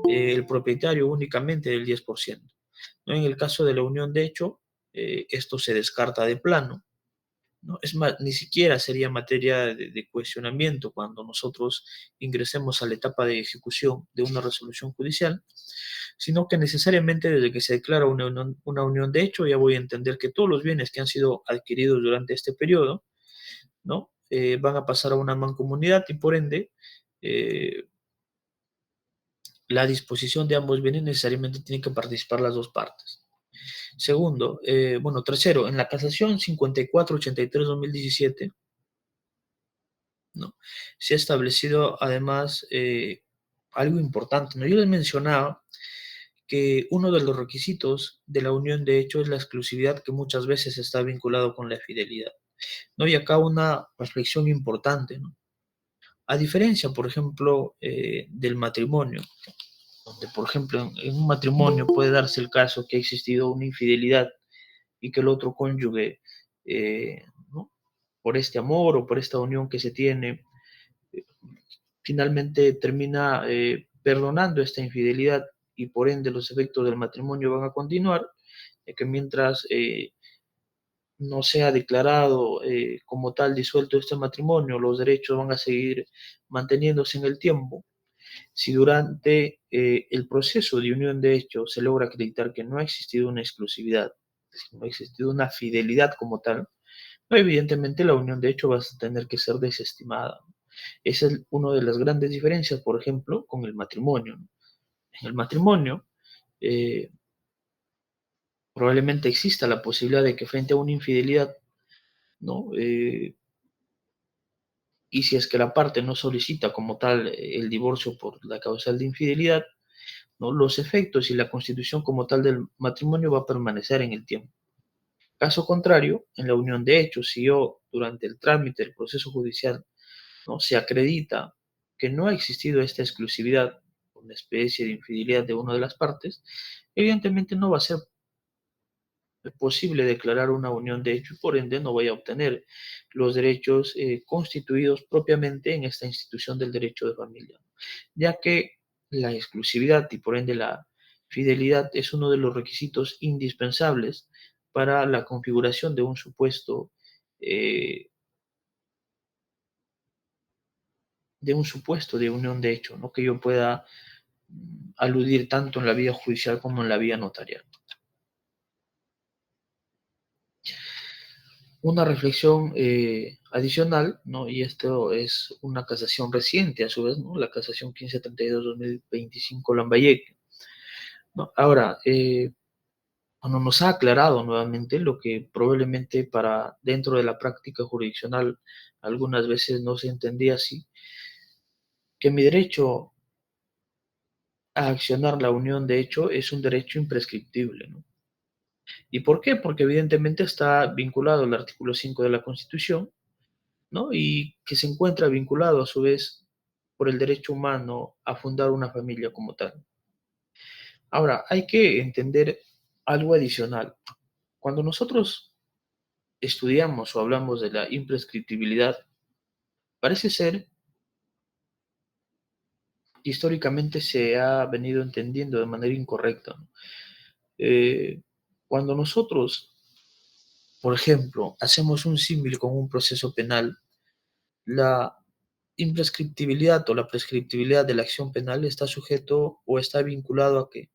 el propietario únicamente del 10%. ¿No? En el caso de la unión de hecho, esto se descarta de plano. ¿No? Es más, ni siquiera sería materia de cuestionamiento cuando nosotros ingresemos a la etapa de ejecución de una resolución judicial, sino que necesariamente desde que se declara una unión de hecho ya voy a entender que todos los bienes que han sido adquiridos durante este periodo, ¿no? Van a pasar a una mancomunidad y por ende la disposición de ambos bienes necesariamente tienen que participar las dos partes. Segundo, bueno, tercero, en la casación 5483-2017, ¿no? Se ha establecido además algo importante, ¿no? Yo les mencionaba que uno de los requisitos de la unión de hecho es la exclusividad que muchas veces está vinculado con la fidelidad, ¿no? Y acá una reflexión importante, ¿no? A diferencia, por ejemplo, del matrimonio, donde, por ejemplo, en un matrimonio puede darse el caso que ha existido una infidelidad y que el otro cónyuge, ¿no? Por este amor o por esta unión que se tiene, eh, finalmente termina perdonando esta infidelidad y por ende los efectos del matrimonio van a continuar, que mientras no sea declarado como tal disuelto este matrimonio, los derechos van a seguir manteniéndose en el tiempo. Si durante el proceso de unión de hecho se logra acreditar que no ha existido una exclusividad, no ha existido una fidelidad como tal, no, evidentemente la unión de hecho va a tener que ser desestimada. Esa es una de las grandes diferencias, por ejemplo, con el matrimonio. En el matrimonio, eh, probablemente exista la posibilidad de que frente a una infidelidad, ¿no? Y si es que la parte no solicita como tal el divorcio por la causal de infidelidad, ¿no? Los efectos y la constitución como tal del matrimonio va a permanecer en el tiempo. Caso contrario, en la unión de hechos, si yo durante el trámite del proceso judicial, ¿no? Se acredita que no ha existido esta exclusividad, una especie de infidelidad de una de las partes, evidentemente no va a ser posible declarar una unión de hecho y por ende no voy a obtener los derechos constituidos propiamente en esta institución del derecho de familia, ya que la exclusividad y por ende la fidelidad es uno de los requisitos indispensables para la configuración eh, de un supuesto de unión de hecho, ¿no? Que yo pueda aludir tanto en la vía judicial como en la vía notarial. Una reflexión adicional, ¿no? Y esto es una casación reciente, a su vez, ¿no? La casación 1532-2025 Lambayeque, ¿no? Ahora, bueno, nos ha aclarado nuevamente lo que probablemente para dentro de la práctica jurisdiccional algunas veces no se entendía así, que mi derecho a accionar la unión de hecho es un derecho imprescriptible, ¿no? ¿Y por qué? Porque evidentemente está vinculado al artículo 5 de la Constitución, ¿no? Y que se encuentra vinculado a su vez por el derecho humano a fundar una familia como tal. Ahora, hay que entender algo adicional. Cuando nosotros estudiamos o hablamos de la imprescriptibilidad, parece ser, históricamente se ha venido entendiendo de manera incorrecta, ¿no? Cuando nosotros, por ejemplo, hacemos un símil con un proceso penal, la imprescriptibilidad o la prescriptibilidad de la acción penal está sujeto o está vinculado a que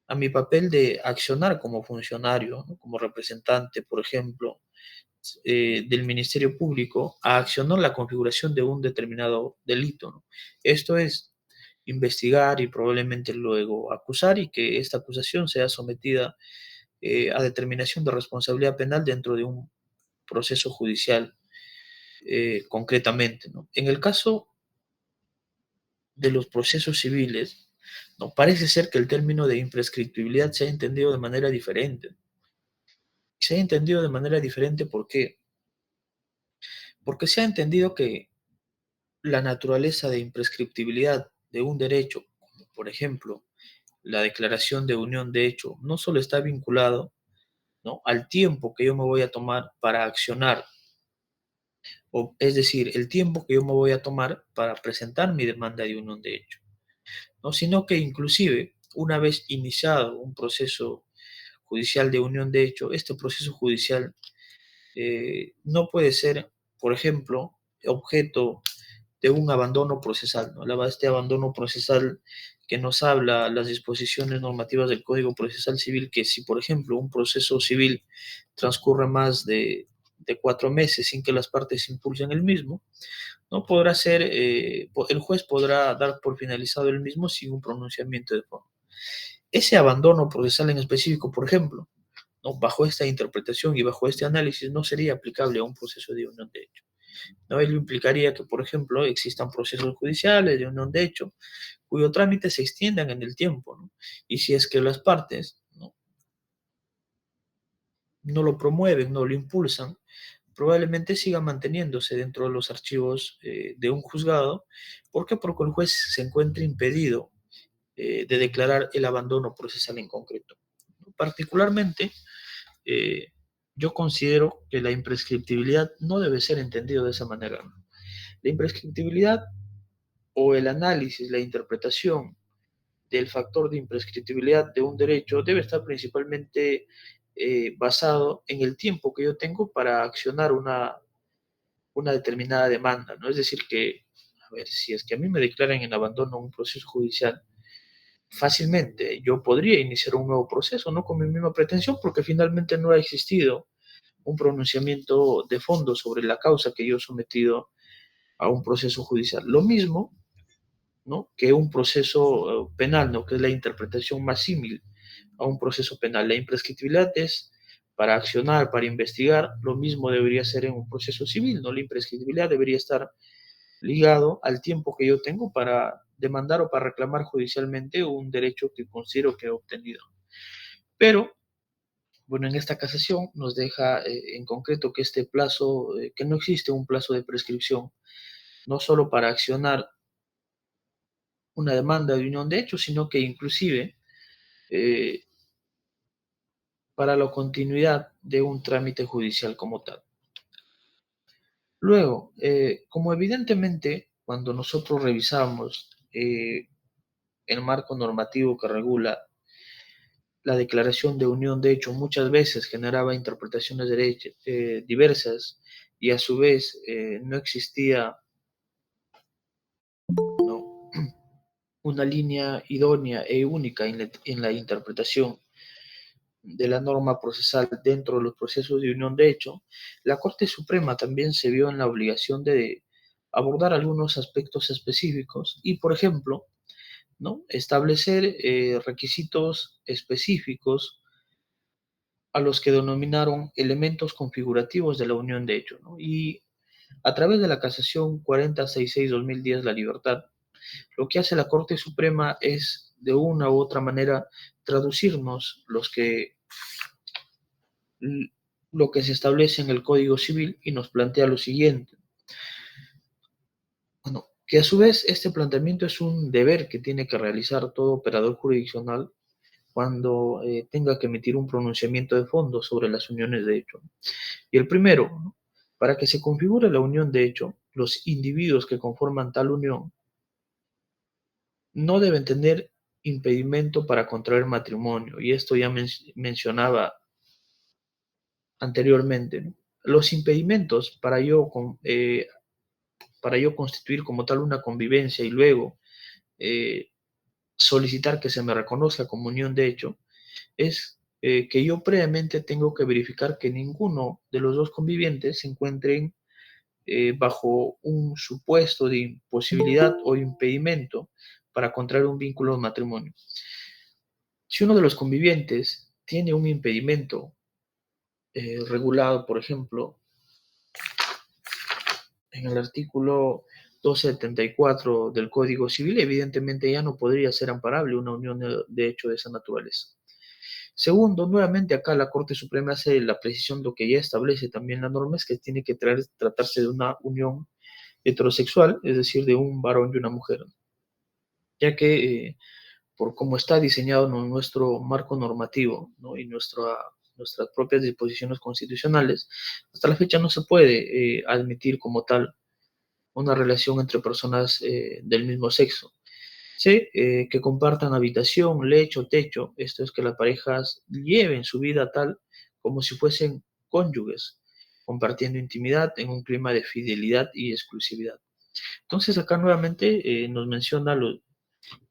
a mi papel de accionar como funcionario, ¿no? Como representante, por ejemplo, del Ministerio Público, a accionar la configuración de un determinado delito, ¿no? Esto es investigar y probablemente luego acusar y que esta acusación sea sometida a determinación de responsabilidad penal dentro de un proceso judicial concretamente, ¿no? En el caso de los procesos civiles, no parece ser que el término de imprescriptibilidad se ha entendido de manera diferente. Se ha entendido de manera diferente ¿por qué? Porque se ha entendido que la naturaleza de imprescriptibilidad de un derecho, como por ejemplo la declaración de unión de hecho, no solo está vinculado, ¿no? al tiempo que yo me voy a tomar para accionar, o, es decir, el tiempo que yo me voy a tomar para presentar mi demanda de unión de hecho, ¿no? Sino que inclusive una vez iniciado un proceso judicial de unión de hecho, este proceso judicial no puede ser, por ejemplo, objeto de un abandono procesal, ¿no? Este abandono procesal que nos habla las disposiciones normativas del Código Procesal Civil, que si, por ejemplo, un proceso civil transcurre más de 4 meses sin que las partes impulsen el mismo, no podrá ser, el juez podrá dar por finalizado el mismo sin un pronunciamiento de fondo. Ese abandono procesal en específico, por ejemplo, ¿no? Bajo esta interpretación y bajo este análisis no sería aplicable a un proceso de unión de hecho, ¿no? Ello implicaría que, por ejemplo, existan procesos judiciales de unión de hecho cuyo trámite se extiendan en el tiempo, ¿no? Y si es que las partes, ¿no? no lo promueven, no lo impulsan, probablemente siga manteniéndose dentro de los archivos de un juzgado. ¿Por qué? Porque el juez se encuentra impedido de declarar el abandono procesal en concreto. Particularmente, eh, yo considero que la imprescriptibilidad no debe ser entendido de esa manera, ¿no? La imprescriptibilidad o el análisis, la interpretación del factor de imprescriptibilidad de un derecho debe estar principalmente basado en el tiempo que yo tengo para accionar una determinada demanda, ¿no? Es decir, que, a ver, si es que a mí me declaran en abandono un proceso judicial, fácilmente yo podría iniciar un nuevo proceso, no con mi misma pretensión, porque finalmente no ha existido un pronunciamiento de fondo sobre la causa que yo he sometido a un proceso judicial. Lo mismo, ¿no? que un proceso penal, ¿no? que es la interpretación más símil a un proceso penal. La imprescriptibilidad es para accionar, para investigar, lo mismo debería ser en un proceso civil, ¿no? La imprescriptibilidad debería estar ligado al tiempo que yo tengo para demandar o para reclamar judicialmente un derecho que considero que he obtenido. Pero, bueno, en esta casación nos deja en concreto que este plazo, que no existe un plazo de prescripción, no solo para accionar una demanda de unión de hechos, sino que inclusive eh, para la continuidad de un trámite judicial como tal. Luego, como evidentemente cuando nosotros revisamos el marco normativo que regula la declaración de unión de hecho muchas veces generaba interpretaciones diversas y a su vez no existía, ¿no? una línea idónea e única en la interpretación de la norma procesal dentro de los procesos de unión de hecho, la Corte Suprema también se vio en la obligación de abordar algunos aspectos específicos y, por ejemplo, ¿no? Establecer requisitos específicos a los que denominaron elementos configurativos de la unión de hecho, ¿no? Y a través de la casación 4066-2010, la libertad, lo que hace la Corte Suprema es, de una u otra manera, traducirnos lo que se establece en el Código Civil y nos plantea lo siguiente. Bueno, que a su vez este planteamiento es un deber que tiene que realizar todo operador jurisdiccional cuando tenga que emitir un pronunciamiento de fondo sobre las uniones de hecho. Y el primero, ¿no? Para que se configure la unión de hecho, los individuos que conforman tal unión no deben tener impedimento para contraer matrimonio, y esto ya mencionaba anteriormente, ¿no? Los impedimentos para yo constituir como tal una convivencia y luego eh, solicitar que se me reconozca como unión de hecho, es que yo previamente tengo que verificar que ninguno de los dos convivientes se encuentren bajo un supuesto de imposibilidad o impedimento para contraer un vínculo de matrimonio. Si uno de los convivientes tiene un impedimento regulado, por ejemplo, en el artículo 274 del Código Civil, evidentemente ya no podría ser amparable una unión de hecho de esa naturaleza. Segundo, nuevamente acá la Corte Suprema hace la precisión de lo que ya establece también la norma, es que tiene que tratarse de una unión heterosexual, es decir, de un varón y una mujer, ya que por cómo está diseñado nuestro marco normativo, ¿no? Y nuestras propias disposiciones constitucionales, hasta la fecha no se puede admitir como tal una relación entre personas del mismo sexo. Sí, que compartan habitación, lecho, techo. Esto es que las parejas lleven su vida tal como si fuesen cónyuges, compartiendo intimidad en un clima de fidelidad y exclusividad. Entonces acá nuevamente nos menciona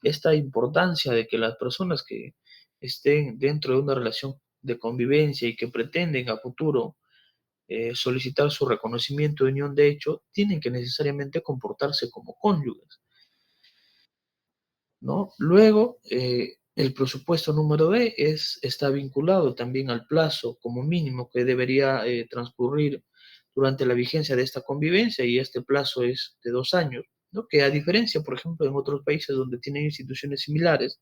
esta importancia de que las personas que estén dentro de una relación de convivencia y que pretenden a futuro solicitar su reconocimiento de unión de hecho, tienen que necesariamente comportarse como cónyuges, ¿no? Luego, el presupuesto número D está vinculado también al plazo como mínimo que debería transcurrir durante la vigencia de esta convivencia, y este plazo es de 2 años, ¿no? Que a diferencia, por ejemplo, en otros países donde tienen instituciones similares,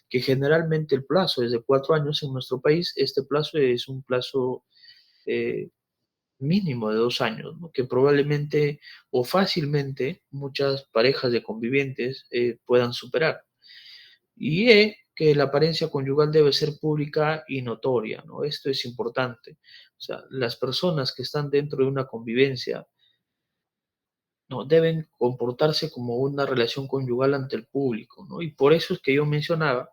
que generalmente el plazo es de 4 años, en nuestro país este plazo es un plazo eh, mínimo de 2 años, ¿no? Que probablemente o fácilmente muchas parejas de convivientes puedan superar. Y que la apariencia conyugal debe ser pública y notoria, ¿no? Esto es importante. O sea, las personas que están dentro de una convivencia no deben comportarse como una relación conyugal ante el público, ¿no? Y por eso es que yo mencionaba,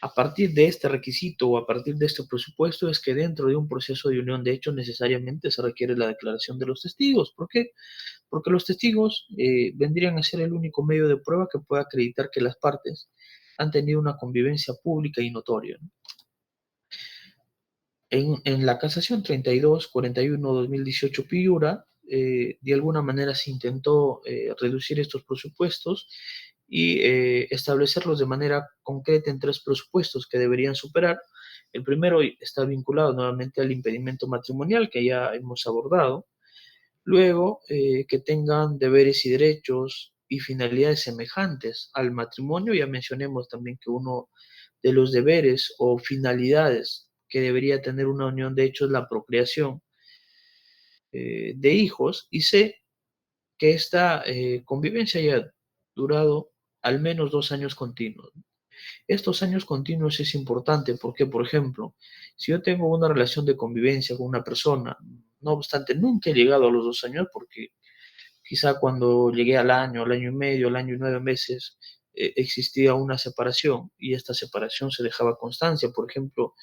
a partir de este requisito o a partir de este presupuesto, es que dentro de un proceso de unión de hecho necesariamente se requiere la declaración de los testigos. ¿Por qué? Porque los testigos vendrían a ser el único medio de prueba que pueda acreditar que las partes han tenido una convivencia pública y notoria, ¿no? En la casación 3241-2018 Piura, de alguna manera se intentó reducir estos presupuestos y establecerlos de manera concreta en tres presupuestos que deberían superar. El primero está vinculado nuevamente al impedimento matrimonial que ya hemos abordado. Luego, que tengan deberes y derechos y finalidades semejantes al matrimonio. Ya mencionemos también que uno de los deberes o finalidades que debería tener una unión de hecho es la procreación de hijos, y sé que esta convivencia haya durado al menos 2 años continuos. Estos años continuos es importante porque, por ejemplo, si yo tengo una relación de convivencia con una persona, no obstante, nunca he llegado a los 2 años porque quizá cuando llegué al año y medio, al año y 9 meses, existía una separación y esta separación se dejaba constancia, por ejemplo,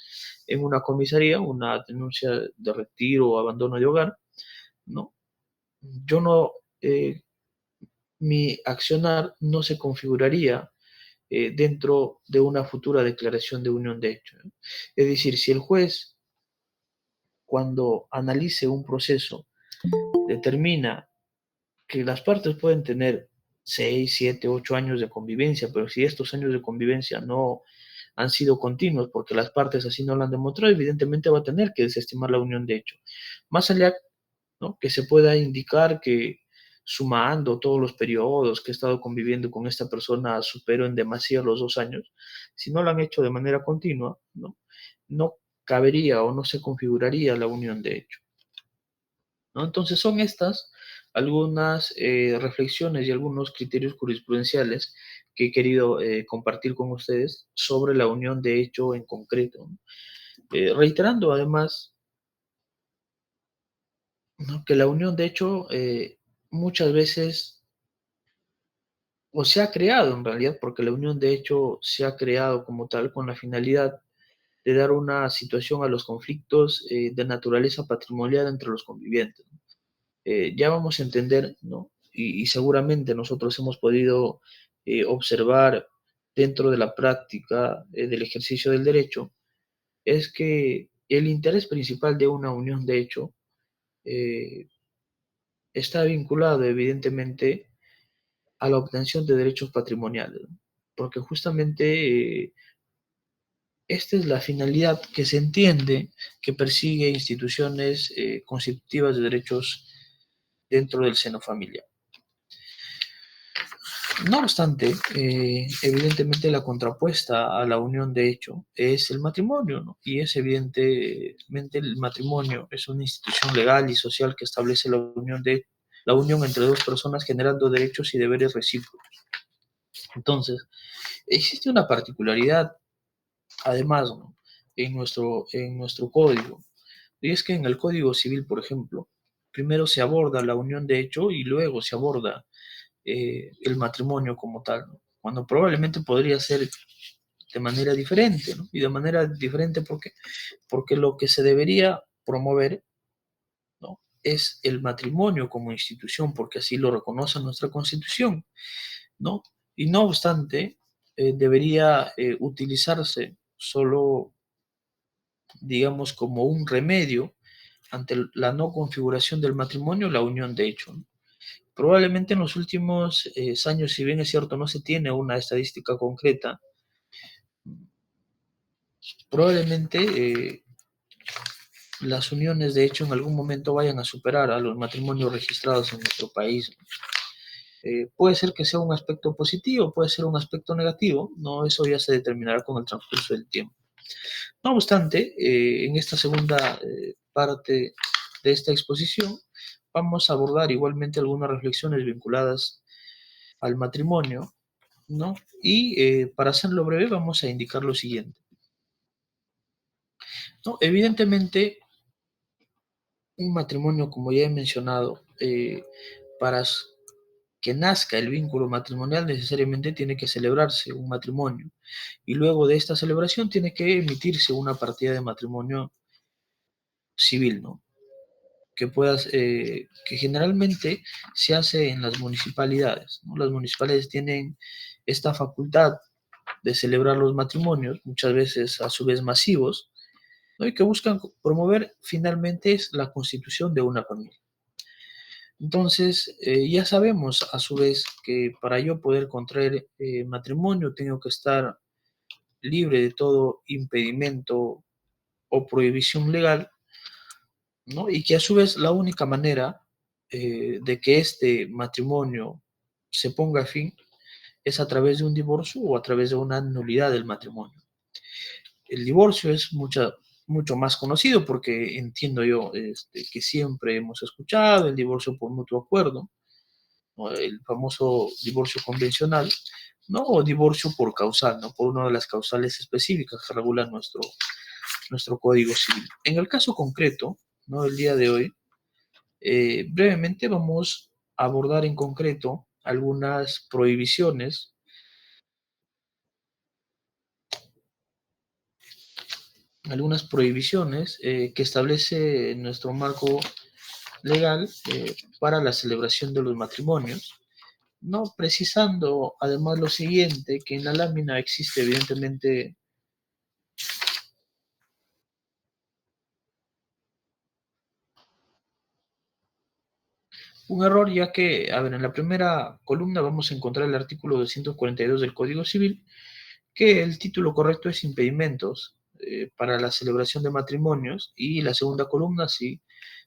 en una comisaría, una denuncia de retiro o abandono de hogar, ¿no? Yo no, mi accionar no se configuraría dentro de una futura declaración de unión de hecho, ¿no? Es decir, si el juez, cuando analice un proceso, determina que las partes pueden tener 6, 7, 8 años de convivencia, pero si estos años de convivencia no han sido continuos porque las partes así no lo han demostrado, evidentemente va a tener que desestimar la unión de hecho. Más allá, ¿no?, que se pueda indicar que sumando todos los periodos que he estado conviviendo con esta persona supero en demasía los 2 años, si no lo han hecho de manera continua, ¿no?, no cabería o no se configuraría la unión de hecho, ¿no? Entonces son estas algunas reflexiones y algunos criterios jurisprudenciales que he querido compartir con ustedes sobre la unión de hecho en concreto, ¿no? Reiterando además, ¿no?, que la unión de hecho muchas veces, o se ha creado en realidad, porque la unión de hecho se ha creado como tal con la finalidad de dar una situación a los conflictos de naturaleza patrimonial entre los convivientes, ¿no? Ya vamos a entender, ¿no? Y seguramente nosotros hemos podido observar dentro de la práctica del ejercicio del derecho, es que el interés principal de una unión de hecho eh, está vinculado evidentemente a la obtención de derechos patrimoniales, ¿no? Porque justamente esta es la finalidad que se entiende que persigue instituciones constitutivas de derechos dentro del seno familiar. No obstante, evidentemente la contrapuesta a la unión de hecho es el matrimonio, ¿no? Y es evidentemente el matrimonio es una institución legal y social que establece la unión entre dos personas generando derechos y deberes recíprocos. Entonces, existe una particularidad, además, ¿no?, en nuestro código, y es que en el Código Civil, por ejemplo, primero se aborda la unión de hecho y luego se aborda el matrimonio como tal, ¿no?, cuando probablemente podría ser de manera diferente, ¿no? Y de manera diferente porque lo que se debería promover, ¿no?, es el matrimonio como institución, porque así lo reconoce nuestra Constitución, ¿no? Y no obstante, debería utilizarse solo, digamos, como un remedio ante la no configuración del matrimonio, la unión de hecho, ¿no? Probablemente en los últimos años, si bien es cierto, no se tiene una estadística concreta, probablemente las uniones de hecho en algún momento vayan a superar a los matrimonios registrados en nuestro país. Puede ser que sea un aspecto positivo, puede ser un aspecto negativo, no, eso ya se determinará con el transcurso del tiempo. No obstante, en esta segunda parte de esta exposición vamos a abordar igualmente algunas reflexiones vinculadas al matrimonio, ¿no? Y para hacerlo breve vamos a indicar lo siguiente, ¿no? Evidentemente, un matrimonio, como ya he mencionado, para que nazca el vínculo matrimonial necesariamente tiene que celebrarse un matrimonio y luego de esta celebración tiene que emitirse una partida de matrimonio civil, ¿no?, que generalmente se hace en las municipalidades, ¿no? Las municipalidades tienen esta facultad de celebrar los matrimonios, muchas veces a su vez masivos, ¿no?, y que buscan promover finalmente es la constitución de una familia. Entonces, ya sabemos a su vez que para yo poder contraer matrimonio tengo que estar libre de todo impedimento o prohibición legal, ¿no? Y que a su vez la única manera de que este matrimonio se ponga a fin es a través de un divorcio o a través de una nulidad del matrimonio. El divorcio es mucho más conocido porque entiendo yo que siempre hemos escuchado el divorcio por mutuo acuerdo, ¿no?, el famoso divorcio convencional, ¿no?, o divorcio por causal, ¿no?, por una de las causales específicas que regula nuestro Código Civil. En el caso concreto, ¿no?, el día de hoy, brevemente vamos a abordar en concreto algunas prohibiciones que establece nuestro marco legal para la celebración de los matrimonios, ¿no? Precisando además lo siguiente, que en la lámina existe evidentemente un error, ya que, a ver, en la primera columna vamos a encontrar el artículo 242 del Código Civil, que el título correcto es impedimentos para la celebración de matrimonios, y la segunda columna sí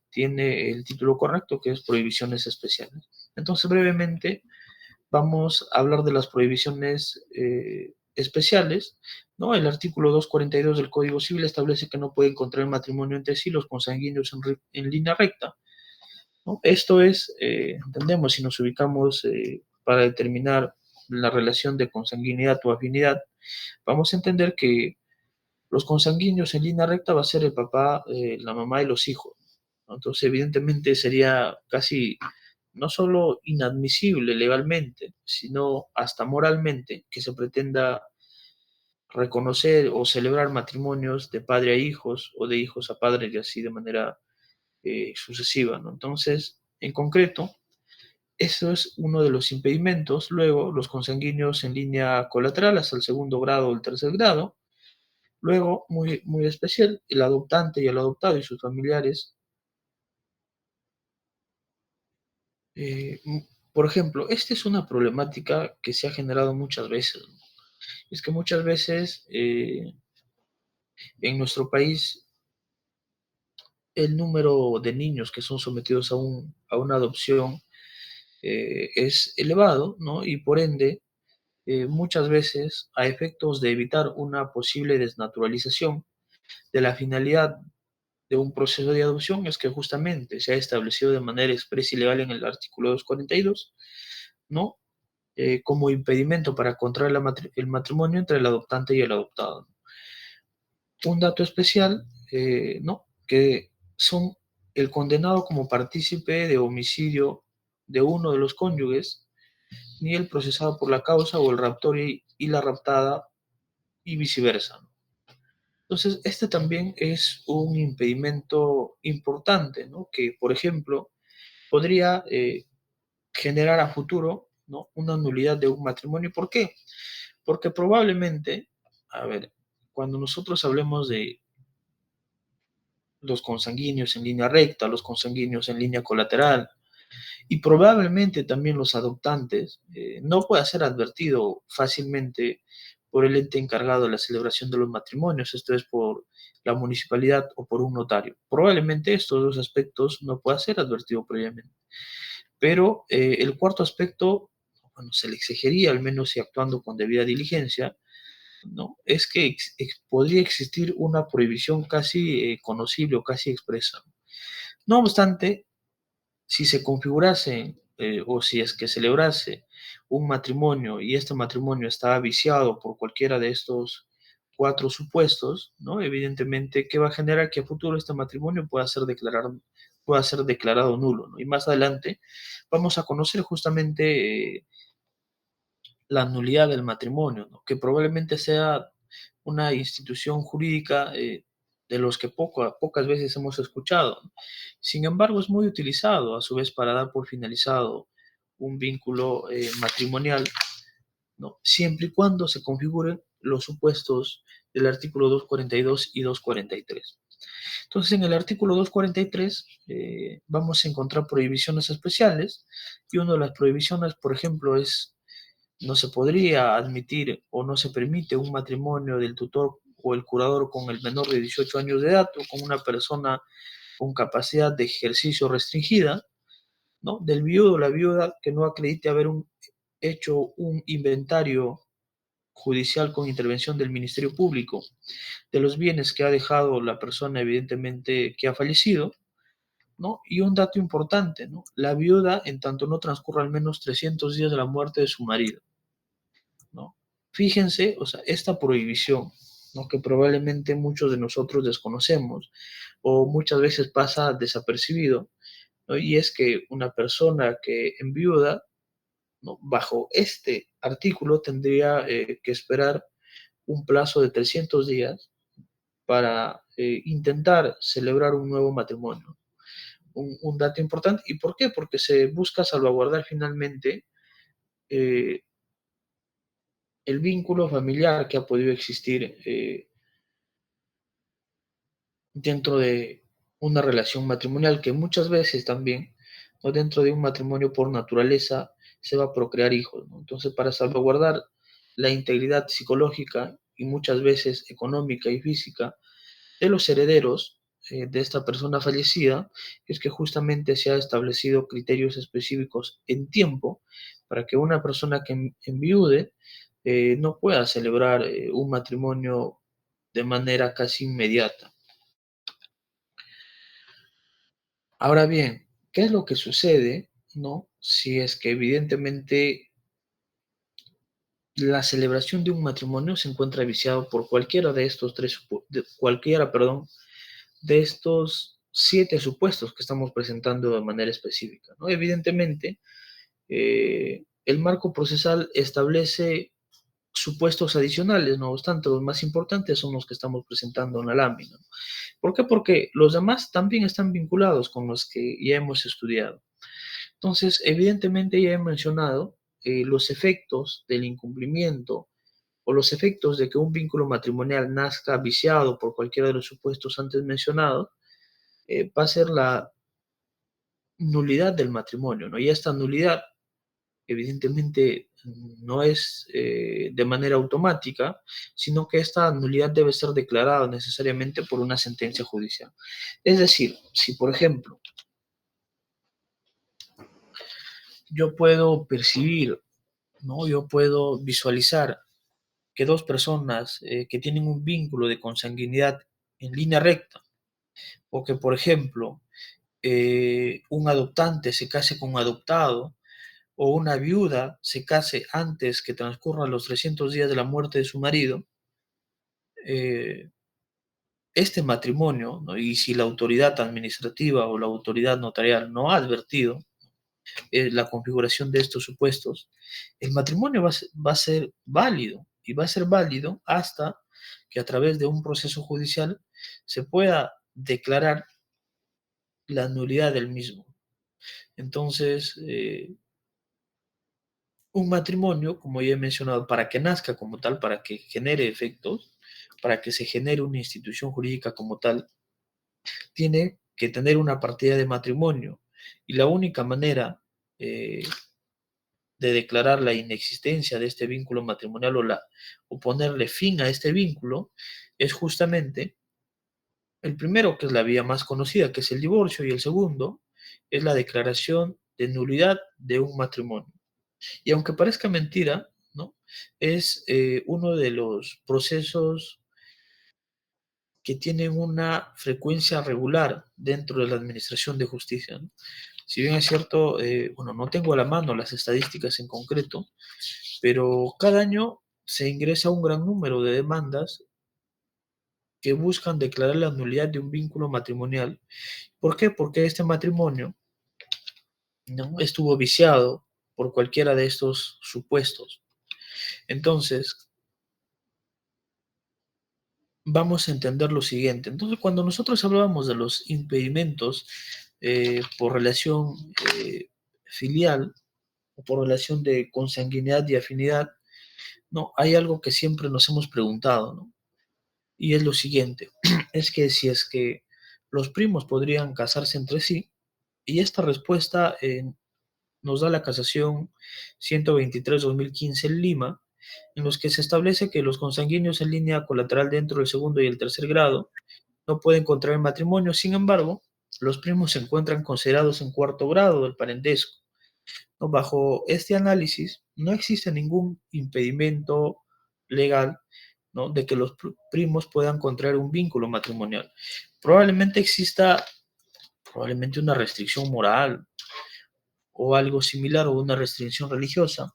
tiene el título correcto, que es prohibiciones especiales. Entonces, brevemente, vamos a hablar de las prohibiciones especiales, ¿no? El artículo 242 del Código Civil establece que no pueden contraer matrimonio entre sí los consanguíneos en línea recta, ¿no? Esto es, entendemos, si nos ubicamos para determinar la relación de consanguinidad o afinidad, vamos a entender que los consanguíneos en línea recta va a ser el papá, la mamá y los hijos, ¿no? Entonces, evidentemente sería casi no solo inadmisible legalmente, sino hasta moralmente que se pretenda reconocer o celebrar matrimonios de padre a hijos o de hijos a padres y así de manera sucesiva, ¿no? Entonces, en concreto, eso es uno de los impedimentos. Luego, los consanguíneos en línea colateral hasta el segundo grado o el tercer grado. Luego, muy, muy especial, el adoptante y el adoptado y sus familiares. Eh, por ejemplo, esta es una problemática que se ha generado muchas veces, ¿no? Es que muchas veces en nuestro país el número de niños que son sometidos a una adopción es elevado, ¿no? Y por ende, muchas veces, a efectos de evitar una posible desnaturalización de la finalidad de un proceso de adopción, es que justamente se ha establecido de manera expresa y legal en el artículo 242, ¿no? Como impedimento para contraer el matrimonio entre el adoptante y el adoptado. Un dato especial, ¿no? Que son el condenado como partícipe de homicidio de uno de los cónyuges, ni el procesado por la causa o el raptor y la raptada y viceversa, ¿no? Entonces, este también es un impedimento importante, ¿no? Que, por ejemplo, podría generar a futuro, ¿no? Una nulidad de un matrimonio. ¿Por qué? Porque probablemente, a ver, cuando nosotros hablemos de los consanguíneos en línea recta, los consanguíneos en línea colateral, y probablemente también los adoptantes, no pueda ser advertido fácilmente por el ente encargado de la celebración de los matrimonios, esto es por la municipalidad o por un notario. Probablemente estos dos aspectos no pueda ser advertido previamente. Pero el cuarto aspecto, bueno, se le exigiría, al menos si actuando con debida diligencia, ¿no? Es que podría existir una prohibición casi conocible o casi expresa. No obstante, si se configurase o si es que celebrase un matrimonio y este matrimonio está viciado por cualquiera de estos cuatro supuestos, ¿no? Evidentemente, ¿qué va a generar que a futuro este matrimonio pueda ser declarado nulo, ¿no? Y más adelante vamos a conocer justamente la nulidad del matrimonio, ¿no? Que probablemente sea una institución jurídica de los que pocas veces hemos escuchado. Sin embargo, es muy utilizado a su vez para dar por finalizado un vínculo matrimonial, ¿no? Siempre y cuando se configuren los supuestos del artículo 242 y 243. Entonces, en el artículo 243 vamos a encontrar prohibiciones especiales, y una de las prohibiciones, por ejemplo, es no se podría admitir o no se permite un matrimonio del tutor o el curador con el menor de 18 años de edad o con una persona con capacidad de ejercicio restringida, ¿no? Del viudo o la viuda que no acredite hecho un inventario judicial con intervención del Ministerio Público de los bienes que ha dejado la persona evidentemente que ha fallecido, ¿no? Y un dato importante, ¿no? La viuda en tanto no transcurra al menos 300 días de la muerte de su marido, ¿no? Fíjense, o sea, esta prohibición, ¿no? Que probablemente muchos de nosotros desconocemos o muchas veces pasa desapercibido, ¿no? Y es que una persona que enviuda, ¿no? Bajo este artículo tendría que esperar un plazo de 300 días para intentar celebrar un nuevo matrimonio. Un dato importante. ¿Y por qué? Porque se busca salvaguardar finalmente eh, el vínculo familiar que ha podido existir dentro de una relación matrimonial, que muchas veces también, ¿no? Dentro de un matrimonio por naturaleza se va a procrear hijos, ¿no? Entonces, para salvaguardar la integridad psicológica y muchas veces económica y física de los herederos de esta persona fallecida, es que justamente se ha establecido criterios específicos en tiempo para que una persona que enviude no pueda celebrar un matrimonio de manera casi inmediata. Ahora bien, ¿qué es lo que sucede, no? Si es que evidentemente la celebración de un matrimonio se encuentra viciado por cualquiera de estos cualquiera, perdón, de estos 7 supuestos que estamos presentando de manera específica, ¿no? Evidentemente, el marco procesal establece supuestos adicionales, no obstante, los más importantes son los que estamos presentando en la lámina. ¿Por qué? Porque los demás también están vinculados con los que ya hemos estudiado. Entonces, evidentemente ya he mencionado los efectos del incumplimiento o los efectos de que un vínculo matrimonial nazca viciado por cualquiera de los supuestos antes mencionados, va a ser la nulidad del matrimonio, ¿no? Y esta nulidad, evidentemente, no es de manera automática, sino que esta nulidad debe ser declarada necesariamente por una sentencia judicial. Es decir, si por ejemplo yo puedo percibir, ¿no? Yo puedo visualizar que dos personas que tienen un vínculo de consanguinidad en línea recta, o que, por ejemplo, un adoptante se case con un adoptado, o una viuda se case antes que transcurran los 300 días de la muerte de su marido, eh, este matrimonio, ¿no? Y si la autoridad administrativa o la autoridad notarial no ha advertido la configuración de estos supuestos, el matrimonio va a ser válido y va a ser válido hasta que a través de un proceso judicial se pueda declarar la nulidad del mismo. Entonces, un matrimonio, como ya he mencionado, para que nazca como tal, para que genere efectos, para que se genere una institución jurídica como tal, tiene que tener una partida de matrimonio. Y la única manera eh, de declarar la inexistencia de este vínculo matrimonial o ponerle fin a este vínculo es justamente el primero, que es la vía más conocida, que es el divorcio, y el segundo es la declaración de nulidad de un matrimonio. Y aunque parezca mentira, ¿no? Es uno de los procesos que tienen una frecuencia regular dentro de la administración de justicia, ¿no? Si bien es cierto, bueno, no tengo a la mano las estadísticas en concreto, pero cada año se ingresa un gran número de demandas que buscan declarar la nulidad de un vínculo matrimonial. ¿Por qué? Porque este matrimonio no estuvo viciado por cualquiera de estos supuestos. Entonces, vamos a entender lo siguiente. Entonces, cuando nosotros hablábamos de los impedimentos por relación filial o por relación de consanguinidad y afinidad, no, hay algo que siempre nos hemos preguntado, ¿no? Y es lo siguiente, es que si es que los primos podrían casarse entre sí, y esta respuesta nos da la casación 123-2015 en Lima, en los que se establece que los consanguíneos en línea colateral dentro del segundo y el tercer grado no pueden contraer matrimonio. Sin embargo, los primos se encuentran considerados en cuarto grado del parentesco, ¿no? Bajo este análisis, no existe ningún impedimento legal, ¿no? De que los primos puedan contraer un vínculo matrimonial. Probablemente exista probablemente una restricción moral o algo similar o una restricción religiosa,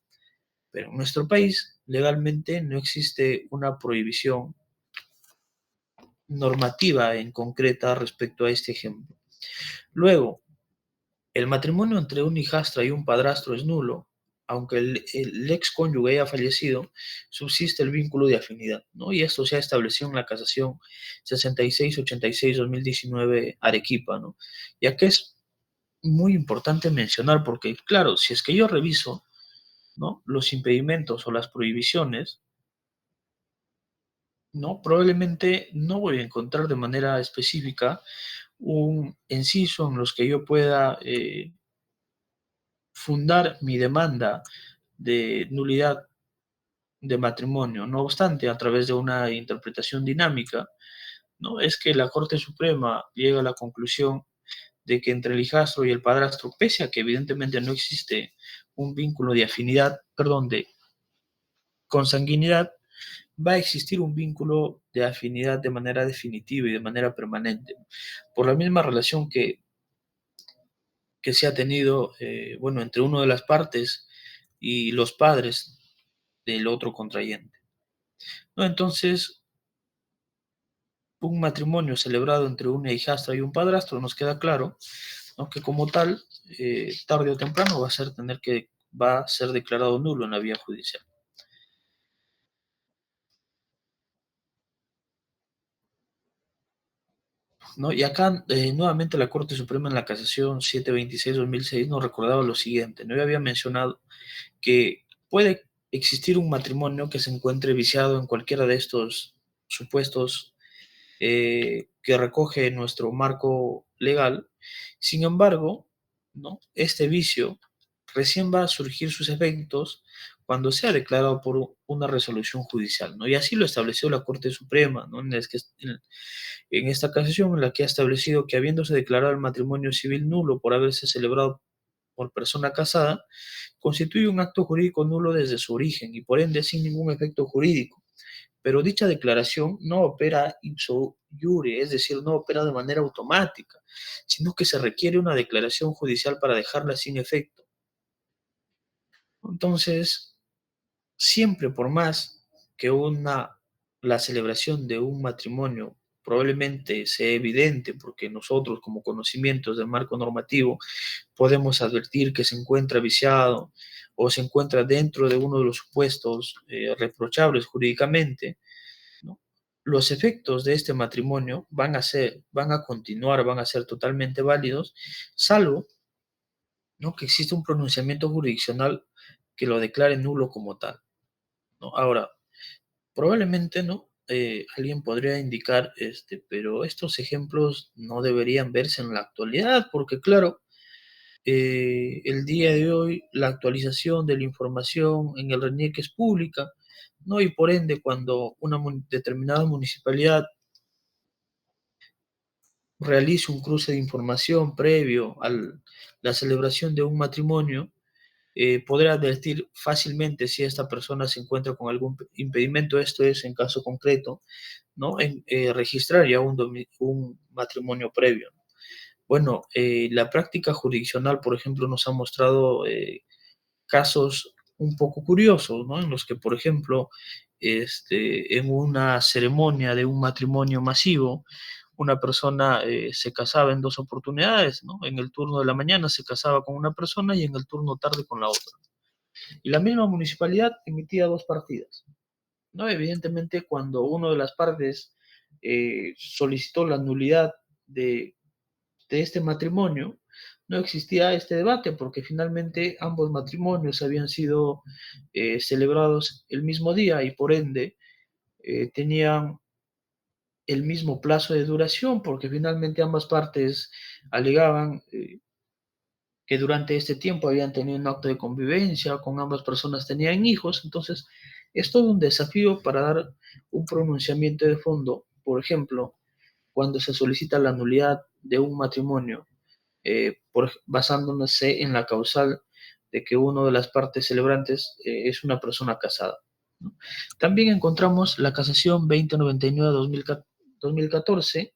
pero en nuestro país legalmente no existe una prohibición normativa en concreta respecto a este ejemplo. Luego, el matrimonio entre un hijastra y un padrastro es nulo, aunque el ex cónyuge haya fallecido, subsiste el vínculo de afinidad, ¿no? Y esto se ha establecido en la casación 6686-2019 Arequipa, ¿no? Ya que es muy importante mencionar, porque claro, si es que yo reviso ¿no? Los impedimentos o las prohibiciones, ¿no? Probablemente no voy a encontrar de manera específica un inciso en los que yo pueda fundar mi demanda de nulidad de matrimonio. No obstante, a través de una interpretación dinámica, ¿no? Es que la Corte Suprema llega a la conclusión de que entre el hijastro y el padrastro, pese a que evidentemente no existe un vínculo de afinidad, perdón, de consanguinidad, va a existir un vínculo de afinidad de manera definitiva y de manera permanente, por la misma relación que se ha tenido, bueno, entre una de las partes y los padres del otro contrayente, ¿no? Entonces, un matrimonio celebrado entre una hijastra y un padrastro, nos queda claro, ¿no? Que como tal, tarde o temprano va a ser declarado nulo en la vía judicial, ¿no? Y acá, nuevamente, la Corte Suprema en la Casación 726-2006 nos recordaba lo siguiente, ¿no? Yo había mencionado que puede existir un matrimonio que se encuentre viciado en cualquiera de estos supuestos que recoge nuestro marco legal. Sin embargo, ¿no? Este vicio recién va a surgir sus efectos cuando sea declarado por una resolución judicial, ¿no? Y así lo estableció la Corte Suprema, ¿no? En esta casación, en la que ha establecido que habiéndose declarado el matrimonio civil nulo por haberse celebrado por persona casada, constituye un acto jurídico nulo desde su origen y por ende sin ningún efecto jurídico. Pero dicha declaración no opera ipso iure, es decir, no opera de manera automática, sino que se requiere una declaración judicial para dejarla sin efecto. Entonces, siempre por más que la celebración de un matrimonio probablemente sea evidente, porque nosotros como conocimientos del marco normativo podemos advertir que se encuentra viciado o se encuentra dentro de uno de los supuestos reprochables jurídicamente, ¿no? Los efectos de este matrimonio van a continuar, van a ser totalmente válidos, salvo, ¿no? Que exista un pronunciamiento jurisdiccional que lo declare nulo como tal, ¿no? Ahora, probablemente, ¿no? Alguien podría indicar, pero estos ejemplos no deberían verse en la actualidad, porque claro, el día de hoy la actualización de la información en el RENIEC es pública, ¿no? Y por ende, cuando una determinada municipalidad realice un cruce de información previo a la celebración de un matrimonio, podrá advertir fácilmente si esta persona se encuentra con algún impedimento, esto es en caso concreto, ¿no? En registrar ya un matrimonio previo. Bueno, la práctica jurisdiccional, por ejemplo, nos ha mostrado casos un poco curiosos, ¿no? En los que, por ejemplo, en una ceremonia de un matrimonio masivo, una persona se casaba en dos oportunidades, ¿no? En el turno de la mañana se casaba con una persona y en el turno tarde con la otra. Y la misma municipalidad emitía dos partidas, ¿no? Evidentemente, cuando una de las partes solicitó la nulidad de este matrimonio, no existía este debate porque finalmente ambos matrimonios habían sido celebrados el mismo día y por ende tenían el mismo plazo de duración porque finalmente ambas partes alegaban que durante este tiempo habían tenido un acto de convivencia, con ambas personas tenían hijos, entonces es todo un desafío para dar un pronunciamiento de fondo. Por ejemplo, cuando se solicita la nulidad de un matrimonio basándose en la causal de que una de las partes celebrantes es una persona casada, ¿no? También encontramos la casación 2099-2014,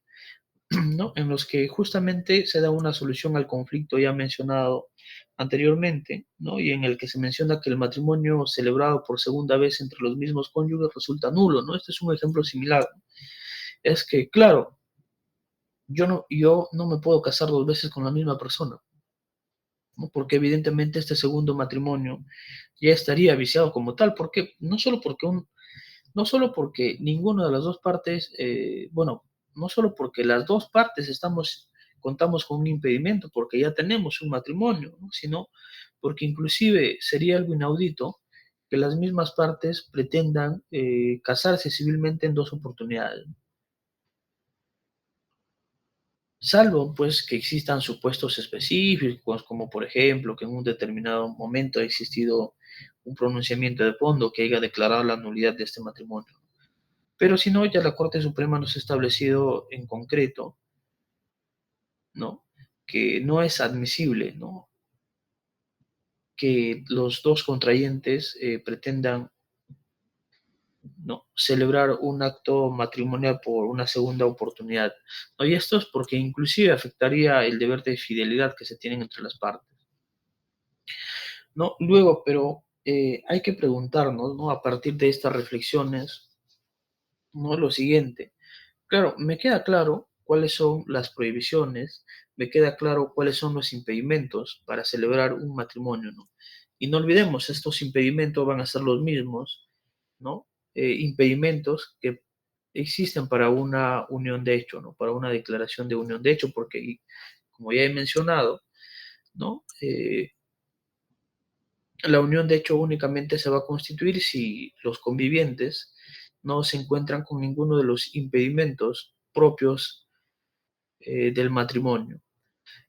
¿no? En los que justamente se da una solución al conflicto ya mencionado anteriormente, ¿no? Y en el que se menciona que el matrimonio celebrado por segunda vez entre los mismos cónyuges resulta nulo, ¿no? Este es un ejemplo similar. Es que, claro, yo no me puedo casar dos veces con la misma persona, ¿no? Porque evidentemente este segundo matrimonio ya estaría viciado como tal, porque no solo porque ninguna de las dos partes, bueno, no solo porque las dos partes contamos con un impedimento, porque ya tenemos un matrimonio, ¿no? Sino porque inclusive sería algo inaudito que las mismas partes pretendan casarse civilmente en dos oportunidades, salvo pues que existan supuestos específicos, como por ejemplo que en un determinado momento ha existido un pronunciamiento de fondo que haya declarado la nulidad de este matrimonio. Pero si no, ya la Corte Suprema nos ha establecido en concreto, ¿no? Que no es admisible, ¿no? Que los dos contrayentes pretendan, ¿no? Celebrar un acto matrimonial por una segunda oportunidad, ¿no? Y esto es porque inclusive afectaría el deber de fidelidad que se tienen entre las partes, ¿no? Luego, pero hay que preguntarnos, ¿no? A partir de estas reflexiones, ¿no? Lo siguiente. Claro, me queda claro cuáles son las prohibiciones, me queda claro cuáles son los impedimentos para celebrar un matrimonio, ¿no? Y no olvidemos, estos impedimentos van a ser los mismos, ¿no? Impedimentos que existen para una unión de hecho, ¿no? Para una declaración de unión de hecho, porque, como ya he mencionado, ¿no? La unión de hecho únicamente se va a constituir si los convivientes no se encuentran con ninguno de los impedimentos propios del matrimonio.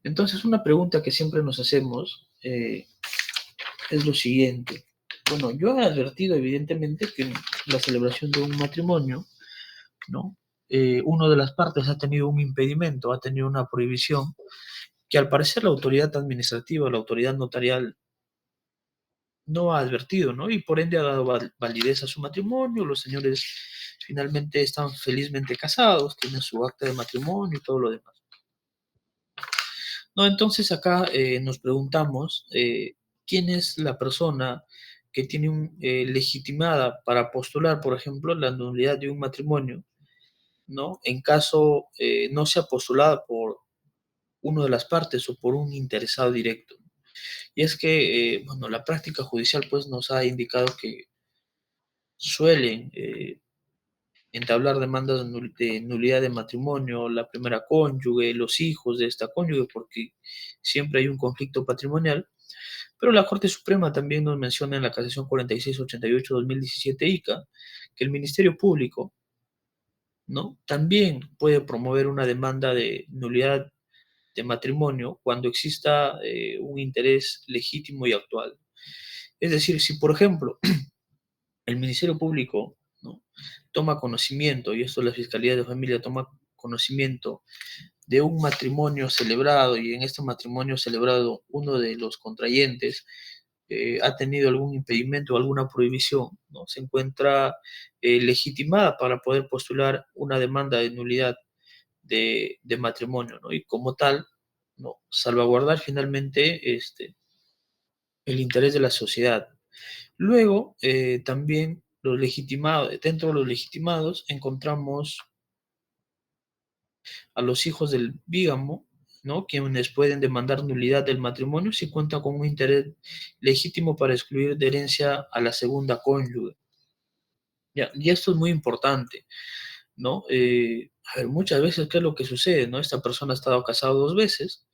Entonces, una pregunta que siempre nos hacemos es lo siguiente. Bueno, yo he advertido evidentemente que en la celebración de un matrimonio, ¿no? Una de las partes ha tenido un impedimento, ha tenido una prohibición, que al parecer la autoridad administrativa, la autoridad notarial, no ha advertido, ¿no? Y por ende ha dado validez a su matrimonio, los señores finalmente están felizmente casados, tienen su acta de matrimonio y todo lo demás. No, entonces acá nos preguntamos quién es la persona que tiene legitimada para postular, por ejemplo, la nulidad de un matrimonio, ¿no? En caso no sea postulada por una de las partes o por un interesado directo. Y es que, bueno, la práctica judicial pues nos ha indicado que suelen entablar demandas de nulidad de matrimonio, la primera cónyuge, los hijos de esta cónyuge, porque siempre hay un conflicto patrimonial. Pero la Corte Suprema también nos menciona en la Casación 4688-2017 ICA que el Ministerio Público, ¿no? También puede promover una demanda de nulidad de matrimonio cuando exista un interés legítimo y actual. Es decir, si por ejemplo el Ministerio Público, ¿no? Toma conocimiento, y esto la Fiscalía de Familia toma conocimiento de un matrimonio celebrado y en este matrimonio celebrado uno de los contrayentes ha tenido algún impedimento o alguna prohibición, ¿no? Se encuentra legitimada para poder postular una demanda de nulidad de matrimonio, ¿no? Y como tal, ¿no? Salvaguardar finalmente el interés de la sociedad. Luego, también los legitimados, dentro de los legitimados encontramos a los hijos del bígamo, ¿no? Quienes pueden demandar nulidad del matrimonio si cuenta con un interés legítimo para excluir de herencia a la segunda cónyuge. ¿Ya? Y esto es muy importante, ¿no? A ver, muchas veces, ¿qué es lo que sucede, no? Esta persona ha estado casada dos veces,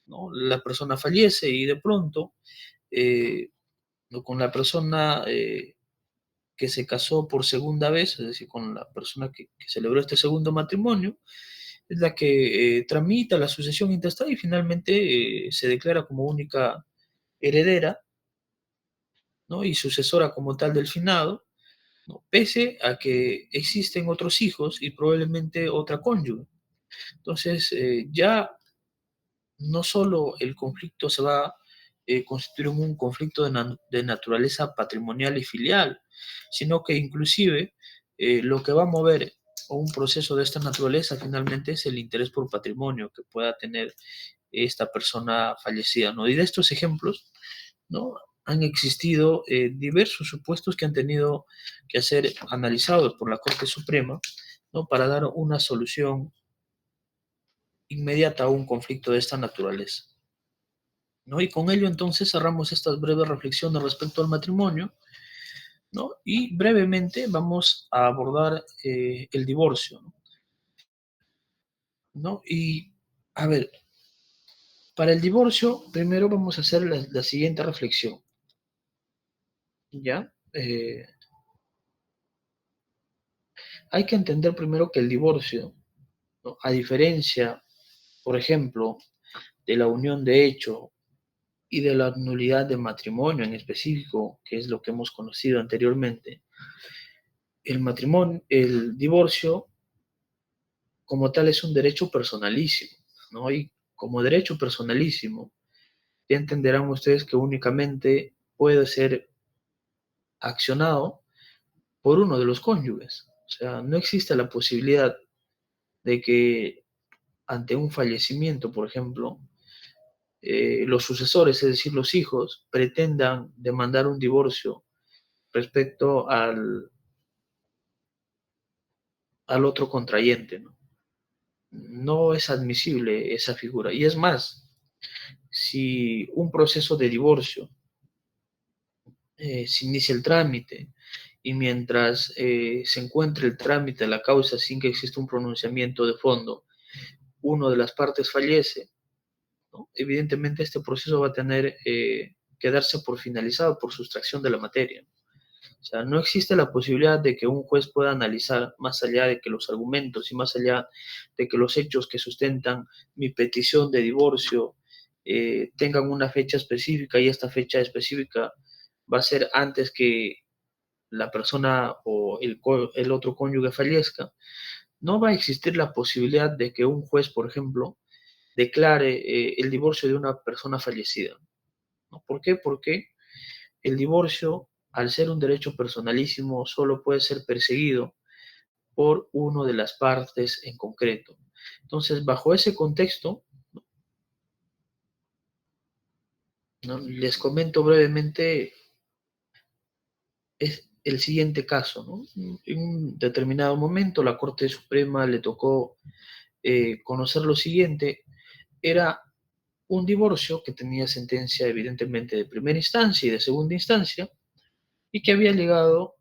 ¿no? La persona fallece y de pronto, eh, ¿no? Con la persona que se casó por segunda vez, es decir, con la persona que celebró este segundo matrimonio, es la que tramita la sucesión intestada y finalmente se declara como única heredera, ¿no? Y sucesora como tal del finado, ¿no? Pese a que existen otros hijos y probablemente otra cónyuge. Entonces, ya no solo el conflicto se va a constituir en un conflicto de naturaleza patrimonial y filial, sino que inclusive lo que va a mover un proceso de esta naturaleza finalmente es el interés por patrimonio que pueda tener esta persona fallecida, ¿no? Y de estos ejemplos, ¿no? Han existido diversos supuestos que han tenido que ser analizados por la Corte Suprema, ¿no? Para dar una solución inmediata a un conflicto de esta naturaleza, ¿no? Y con ello entonces cerramos estas breves reflexiones respecto al matrimonio, ¿no? Y brevemente vamos a abordar el divorcio, ¿no? Y, a ver, Para el divorcio, primero vamos a hacer la siguiente reflexión, ¿ya? Hay que entender primero que el divorcio, ¿no? A diferencia, por ejemplo, de la unión de hecho y de la nulidad de matrimonio en específico, que es lo que hemos conocido anteriormente, el divorcio como tal es un derecho personalísimo, ¿no? Y como derecho personalísimo, ya entenderán ustedes que únicamente puede ser accionado por uno de los cónyuges. O sea, no existe la posibilidad de que ante un fallecimiento, por ejemplo, los sucesores, es decir, los hijos, pretendan demandar un divorcio respecto al otro contrayente, ¿no? No es admisible esa figura. Y es más, si un proceso de divorcio se inicia el trámite y mientras se encuentre el trámite de la causa sin que exista un pronunciamiento de fondo, uno de las partes fallece, ¿no? Evidentemente este proceso va a tener que darse por finalizado por sustracción de la materia. O sea, no existe la posibilidad de que un juez pueda analizar más allá de que los argumentos y más allá de que los hechos que sustentan mi petición de divorcio tengan una fecha específica y esta fecha específica va a ser antes que la persona o el otro cónyuge fallezca. No va a existir la posibilidad de que un juez, por ejemplo, declare el divorcio de una persona fallecida, ¿no? ¿Por qué? Porque el divorcio, al ser un derecho personalísimo, solo puede ser perseguido por uno de las partes en concreto. Entonces, bajo ese contexto, ¿no? Les comento brevemente es el siguiente caso, ¿no? En un determinado momento, la Corte Suprema le tocó conocer lo siguiente, era un divorcio que tenía sentencia evidentemente de primera instancia y de segunda instancia, y que había llegado,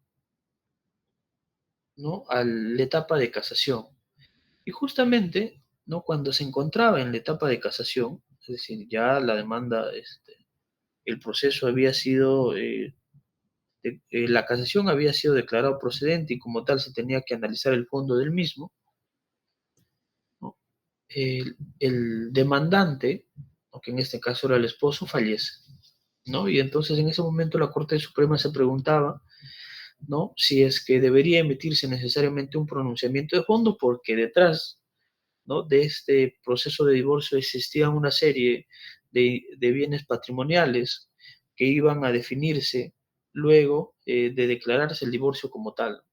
¿no? A la etapa de casación. Y justamente, ¿no? Cuando se encontraba en la etapa de casación, es decir, ya la demanda, el proceso había sido, la casación había sido declarado procedente y como tal se tenía que analizar el fondo del mismo, ¿no? El demandante, ¿no? Que en este caso era el esposo, fallece, ¿no? Y entonces en ese momento la Corte Suprema se preguntaba, ¿no? Si es que debería emitirse necesariamente un pronunciamiento de fondo porque detrás, ¿no? De este proceso de divorcio existía una serie de bienes patrimoniales que iban a definirse luego de declararse el divorcio como tal.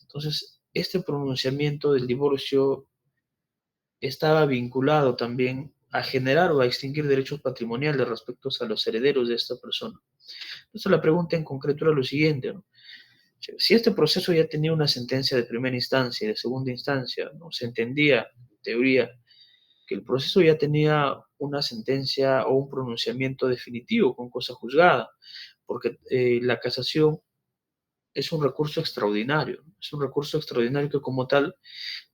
Entonces, este pronunciamiento del divorcio estaba vinculado también a generar o a extinguir derechos patrimoniales respecto a los herederos de esta persona. Entonces, la pregunta en concreto era lo siguiente, ¿no? Si este proceso ya tenía una sentencia de primera instancia y de segunda instancia, ¿no? Se entendía, en teoría, que el proceso ya tenía una sentencia o un pronunciamiento definitivo con cosa juzgada, porque la casación es un recurso extraordinario, es un recurso extraordinario que como tal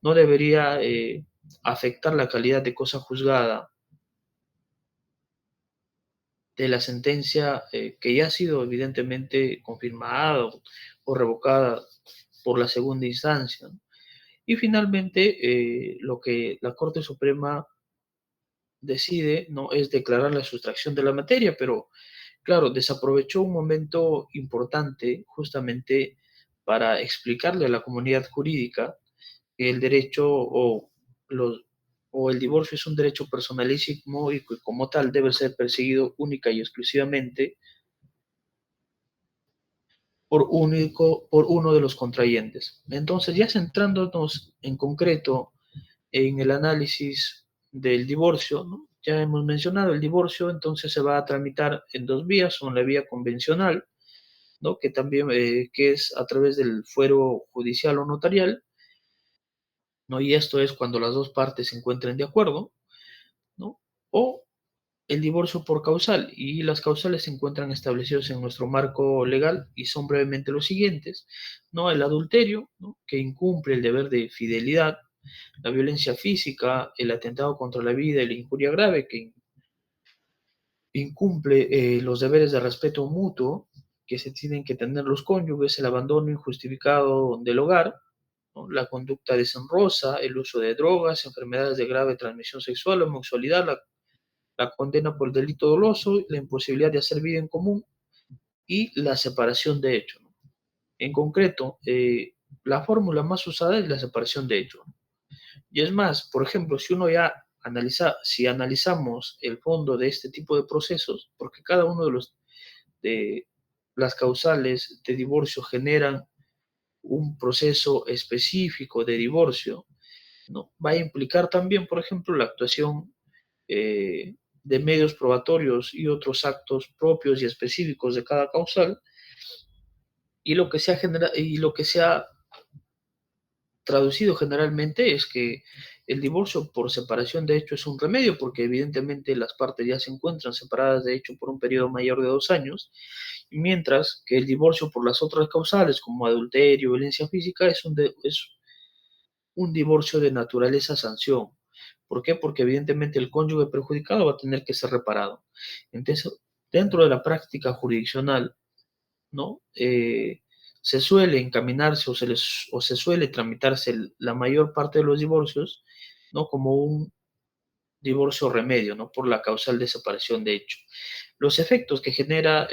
no debería afectar la calidad de cosa juzgada de la sentencia que ya ha sido evidentemente confirmada o revocada por la segunda instancia, ¿no? Y finalmente, lo que la Corte Suprema decide no es declarar la sustracción de la materia, pero claro, desaprovechó un momento importante justamente para explicarle a la comunidad jurídica que el derecho los, o el divorcio es un derecho personalísimo y que como tal debe ser perseguido única y exclusivamente por uno de los contrayentes. Entonces, ya centrándonos en concreto en el análisis del divorcio, ¿no? Ya hemos mencionado el divorcio, entonces se va a tramitar en dos vías, son la vía convencional, ¿no? Que también que es a través del fuero judicial o notarial, ¿no? Y esto es cuando las dos partes se encuentren de acuerdo, ¿no? O el divorcio por causal, y las causales se encuentran establecidos en nuestro marco legal y son brevemente los siguientes, ¿no? El adulterio, ¿no? Que incumple el deber de fidelidad, la violencia física, el atentado contra la vida y la injuria grave, que incumple los deberes de respeto mutuo que se tienen que tener los cónyuges, el abandono injustificado del hogar, ¿no? La conducta deshonrosa, el uso de drogas, enfermedades de grave transmisión sexual, la homosexualidad, la condena por delito doloso, la imposibilidad de hacer vida en común y la separación de hecho, ¿no? En concreto, la fórmula más usada es la separación de hecho. Y es más, por ejemplo, si uno ya si analizamos el fondo de este tipo de procesos, porque cada uno de las causales de divorcio generan un proceso específico de divorcio, ¿no? Va a implicar también, por ejemplo, la actuación de medios probatorios y otros actos propios y específicos de cada causal, y lo que se ha traducido generalmente es que el divorcio por separación de hecho es un remedio, porque evidentemente las partes ya se encuentran separadas de hecho por un periodo mayor de 2 años, mientras que el divorcio por las otras causales, como adulterio, violencia física, es un divorcio de naturaleza sanción. ¿Por qué? Porque evidentemente el cónyuge perjudicado va a tener que ser reparado. Entonces, dentro de la práctica jurisdiccional, ¿no? Se suele encaminarse o se suele tramitarse la mayor parte de los divorcios, ¿no? Como un divorcio remedio, ¿no? Por la causal de separación de hecho. Los efectos que genera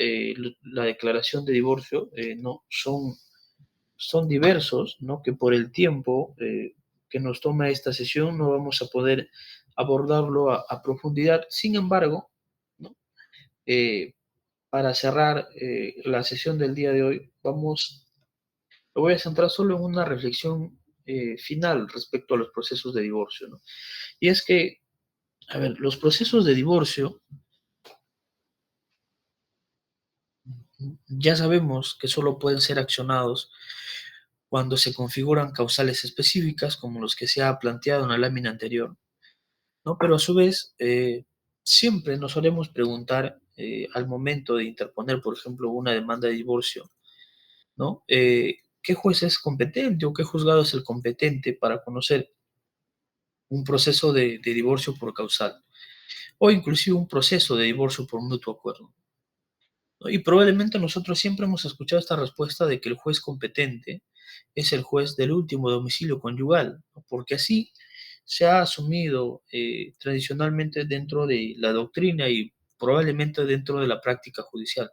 la declaración de divorcio, ¿no? Son diversos, ¿no? Que por el tiempo que nos toma esta sesión no vamos a poder abordarlo a profundidad. Sin embargo, ¿no? Eh, para cerrar la sesión del día de hoy, me voy a centrar solo en una reflexión final respecto a los procesos de divorcio, ¿no? Y es que, a ver, los procesos de divorcio ya sabemos que solo pueden ser accionados cuando se configuran causales específicas, como los que se ha planteado en la lámina anterior, ¿no? Pero a su vez, siempre nos solemos preguntar al momento de interponer, por ejemplo, una demanda de divorcio, ¿no? ¿Qué juez es competente o qué juzgado es el competente para conocer un proceso de divorcio por causal o inclusive un proceso de divorcio por mutuo acuerdo, ¿no? Y probablemente nosotros siempre hemos escuchado esta respuesta de que el juez competente es el juez del último domicilio conyugal, ¿no? Porque así se ha asumido tradicionalmente dentro de la doctrina y probablemente dentro de la práctica judicial.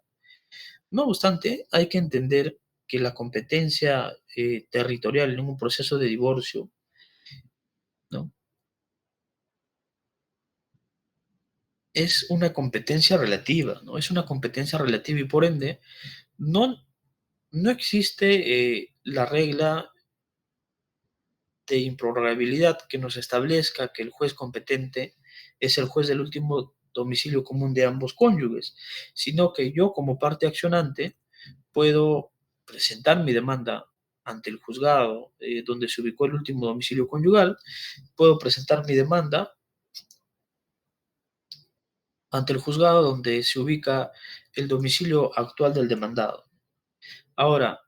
No obstante, hay que entender que la competencia territorial en un proceso de divorcio, ¿no? Es una competencia relativa, ¿no? Es una competencia relativa y por ende no, no existe la regla de improrrogabilidad que nos establezca que el juez competente es el juez del último domicilio común de ambos cónyuges, sino que yo como parte accionante puedo presentar mi demanda ante el juzgado donde se ubicó el último domicilio conyugal, puedo presentar mi demanda ante el juzgado donde se ubica el domicilio actual del demandado. Ahora,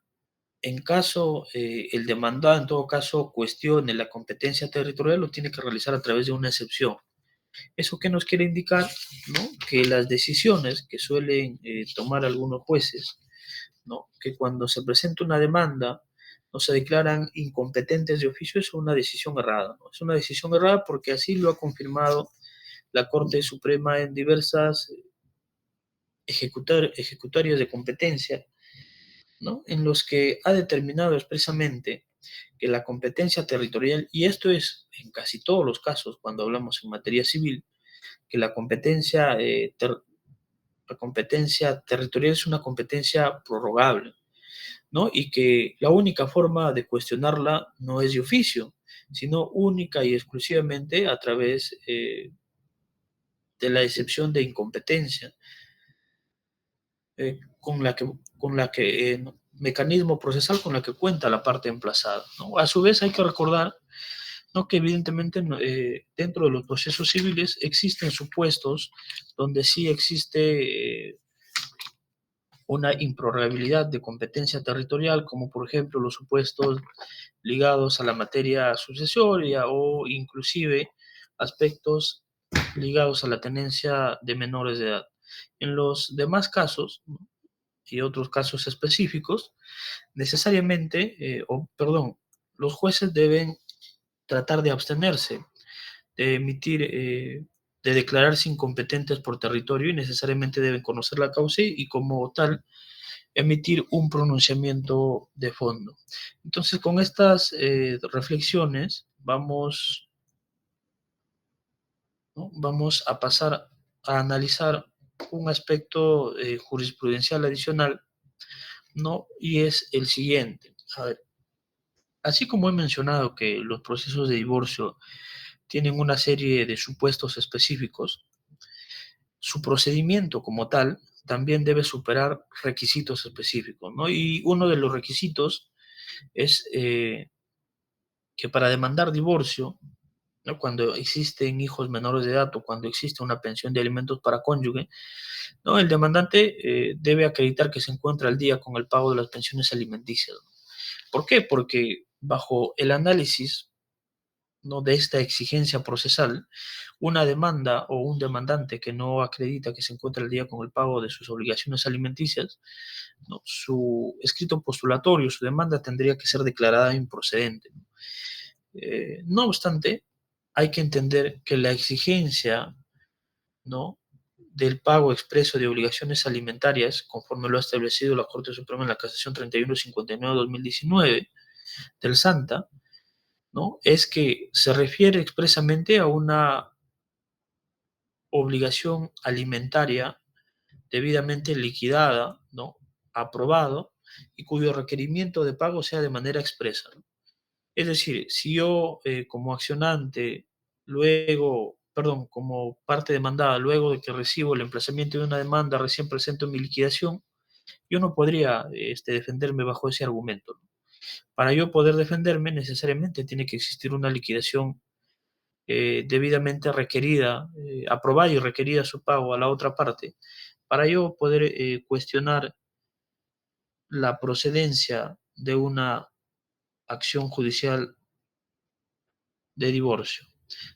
en caso el demandado en todo caso cuestione la competencia territorial, lo tiene que realizar a través de una excepción. ¿Eso qué nos quiere indicar? ¿No? Que las decisiones que suelen tomar algunos jueces, ¿no? Que cuando se presenta una demanda no se declaran incompetentes de oficio, es una decisión errada, ¿no? Es una decisión errada porque así lo ha confirmado la Corte Suprema en diversas ejecutorias de competencia, ¿no? En los que ha determinado expresamente que la competencia territorial, y esto es en casi todos los casos cuando hablamos en materia civil, que la competencia territorial es una competencia prorrogable, ¿no? Y que la única forma de cuestionarla no es de oficio, sino única y exclusivamente a través de la excepción de incompetencia, con la que mecanismo procesal con la que cuenta la parte emplazada, ¿no? A su vez hay que recordar, ¿no? Que evidentemente dentro de los procesos civiles existen supuestos donde sí existe una improrrogabilidad de competencia territorial, como por ejemplo los supuestos ligados a la materia sucesoria o inclusive aspectos ligados a la tenencia de menores de edad. En los demás casos, ¿no? Y otros casos específicos, necesariamente, los jueces deben tratar de abstenerse de emitir, de declararse incompetentes por territorio y necesariamente deben conocer la causa y como tal emitir un pronunciamiento de fondo. Entonces, con estas reflexiones ¿no? Vamos a pasar a analizar un aspecto jurisprudencial adicional, ¿no? Y es el siguiente. A ver, así como he mencionado que los procesos de divorcio tienen una serie de supuestos específicos, su procedimiento como tal también debe superar requisitos específicos, ¿no? Y uno de los requisitos es que para demandar divorcio, ¿no? Cuando existen hijos menores de edad o cuando existe una pensión de alimentos para cónyuge, ¿no? El demandante debe acreditar que se encuentra al día con el pago de las pensiones alimenticias, ¿no? ¿Por qué? Porque bajo el análisis, ¿no? de esta exigencia procesal, una demanda o un demandante que no acredita que se encuentra al día con el pago de sus obligaciones alimenticias, ¿no? Su escrito postulatorio, su demanda tendría que ser declarada improcedente. No obstante, hay que entender que la exigencia, ¿no? del pago expreso de obligaciones alimentarias, conforme lo ha establecido la Corte Suprema en la Casación 3159-2019 del SANTA, ¿no? es que se refiere expresamente a una obligación alimentaria debidamente liquidada, ¿no? aprobado, y cuyo requerimiento de pago sea de manera expresa, ¿no? Es decir, si yo como accionante, como parte demandada, luego de que recibo el emplazamiento de una demanda, recién presento mi liquidación, yo no podría defenderme bajo ese argumento, ¿no? Para yo poder defenderme, necesariamente tiene que existir una liquidación debidamente requerida, aprobada y requerida su pago a la otra parte, para yo poder cuestionar la procedencia de una acción judicial de divorcio.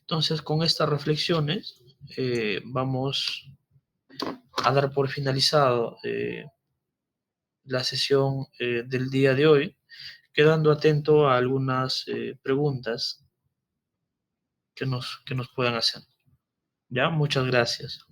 Entonces, con estas reflexiones, vamos a dar por finalizado la sesión del día de hoy, quedando atento a algunas preguntas que nos puedan hacer. ¿Ya? Muchas gracias.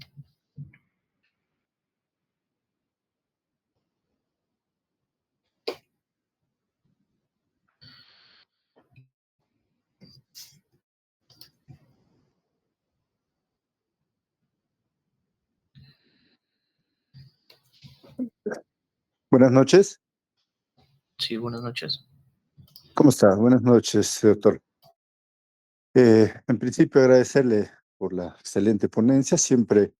Buenas noches. Sí, buenas noches. ¿Cómo está? Buenas noches, doctor. En principio, agradecerle por la excelente ponencia. Siempre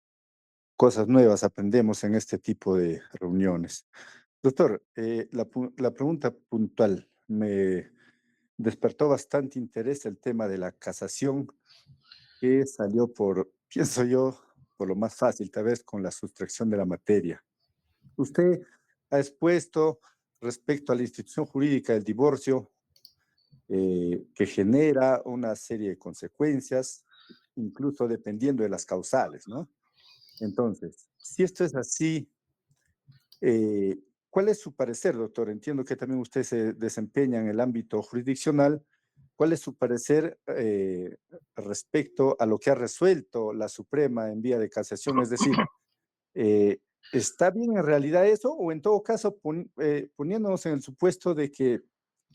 cosas nuevas aprendemos en este tipo de reuniones. Doctor, la pregunta puntual me despertó bastante interés el tema de la casación que salió pienso yo, por lo más fácil, tal vez con la sustracción de la materia. Usted ha expuesto respecto a la institución jurídica del divorcio que genera una serie de consecuencias, incluso dependiendo de las causales, ¿no? Entonces, si esto es así, eh, ¿cuál es su parecer, doctor? Entiendo que también usted se desempeña en el ámbito jurisdiccional. ¿Cuál es su parecer respecto a lo que ha resuelto la Suprema en vía de casación? Es decir, eh, ¿está bien en realidad eso? O en todo caso, poniéndonos en el supuesto de que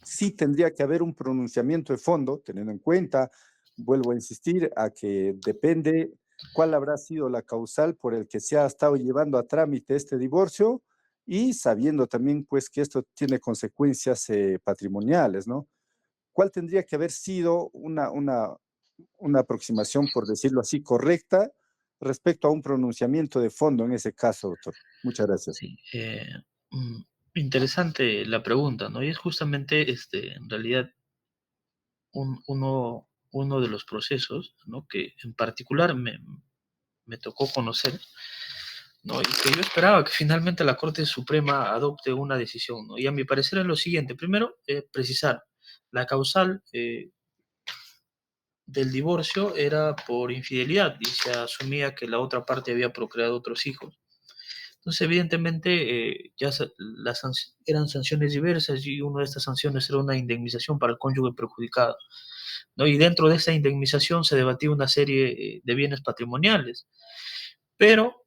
sí tendría que haber un pronunciamiento de fondo, teniendo en cuenta, vuelvo a insistir, a que depende cuál habrá sido la causal por el que se ha estado llevando a trámite este divorcio y sabiendo también pues que esto tiene consecuencias patrimoniales, ¿no? ¿Cuál tendría que haber sido una aproximación, por decirlo así, correcta respecto a un pronunciamiento de fondo en ese caso, doctor? Muchas gracias. Sí, mm, interesante la pregunta, ¿no? Y es justamente, en realidad, uno de los procesos, ¿no? que en particular me tocó conocer, ¿no? Y que yo esperaba que finalmente la Corte Suprema adopte una decisión, ¿no? Y a mi parecer es lo siguiente. Primero, precisar la causal del divorcio era por infidelidad y se asumía que la otra parte había procreado otros hijos. Entonces, evidentemente, eran sanciones diversas y una de estas sanciones era una indemnización para el cónyuge perjudicado, ¿no? Y dentro de esa indemnización se debatía una serie de bienes patrimoniales, pero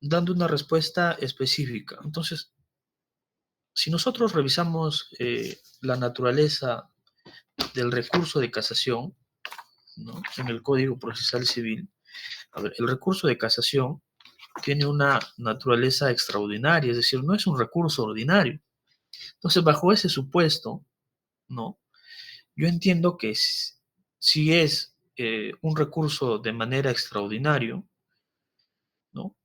dando una respuesta específica. Entonces, si nosotros revisamos la naturaleza del recurso de casación, ¿no? En el Código Procesal Civil, a ver, el recurso de casación tiene una naturaleza extraordinaria, es decir, no es un recurso ordinario. Entonces, bajo ese supuesto, ¿no? Yo entiendo que si es un recurso de manera extraordinaria, ¿no?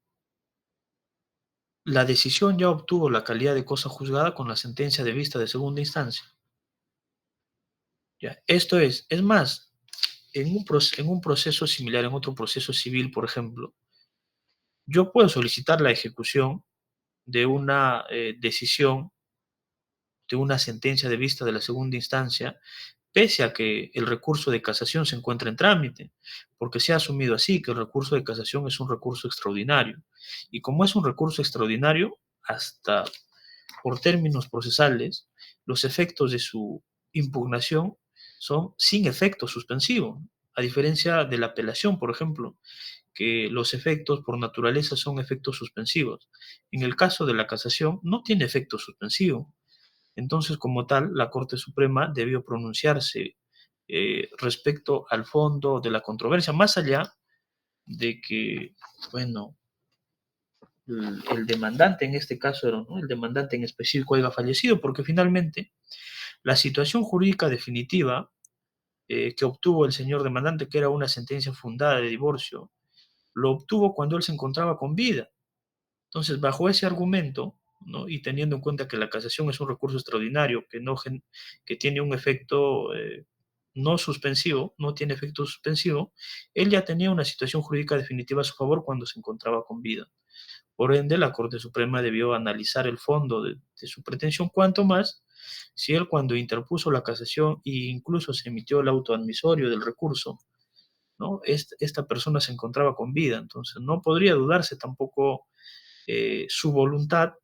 La decisión ya obtuvo la calidad de cosa juzgada con la sentencia de vista de segunda instancia. ¿Ya? Esto es más, en un proceso similar, en otro proceso civil, por ejemplo, yo puedo solicitar la ejecución de una decisión, de una sentencia de vista de la segunda instancia, pese a que el recurso de casación se encuentra en trámite, porque se ha asumido así que el recurso de casación es un recurso extraordinario. Y como es un recurso extraordinario, hasta por términos procesales, los efectos de su impugnación son sin efecto suspensivo, a diferencia de la apelación, por ejemplo, que los efectos por naturaleza son efectos suspensivos. En el caso de la casación no tiene efecto suspensivo. Entonces, como tal, la Corte Suprema debió pronunciarse respecto al fondo de la controversia, más allá de que, bueno, el demandante en este caso, ¿no? El demandante en específico haya fallecido, porque finalmente la situación jurídica definitiva que obtuvo el señor demandante, que era una sentencia fundada de divorcio, lo obtuvo cuando él se encontraba con vida. Entonces, bajo ese argumento, ¿no? Y teniendo en cuenta que la casación es un recurso extraordinario que, no, que tiene un efecto no suspensivo, no tiene efecto suspensivo, él ya tenía una situación jurídica definitiva a su favor cuando se encontraba con vida. Por ende, la Corte Suprema debió analizar el fondo de su pretensión, cuanto más si él cuando interpuso la casación e incluso se emitió el auto admisorio del recurso, ¿no? Esta persona se encontraba con vida, entonces no podría dudarse tampoco su voluntad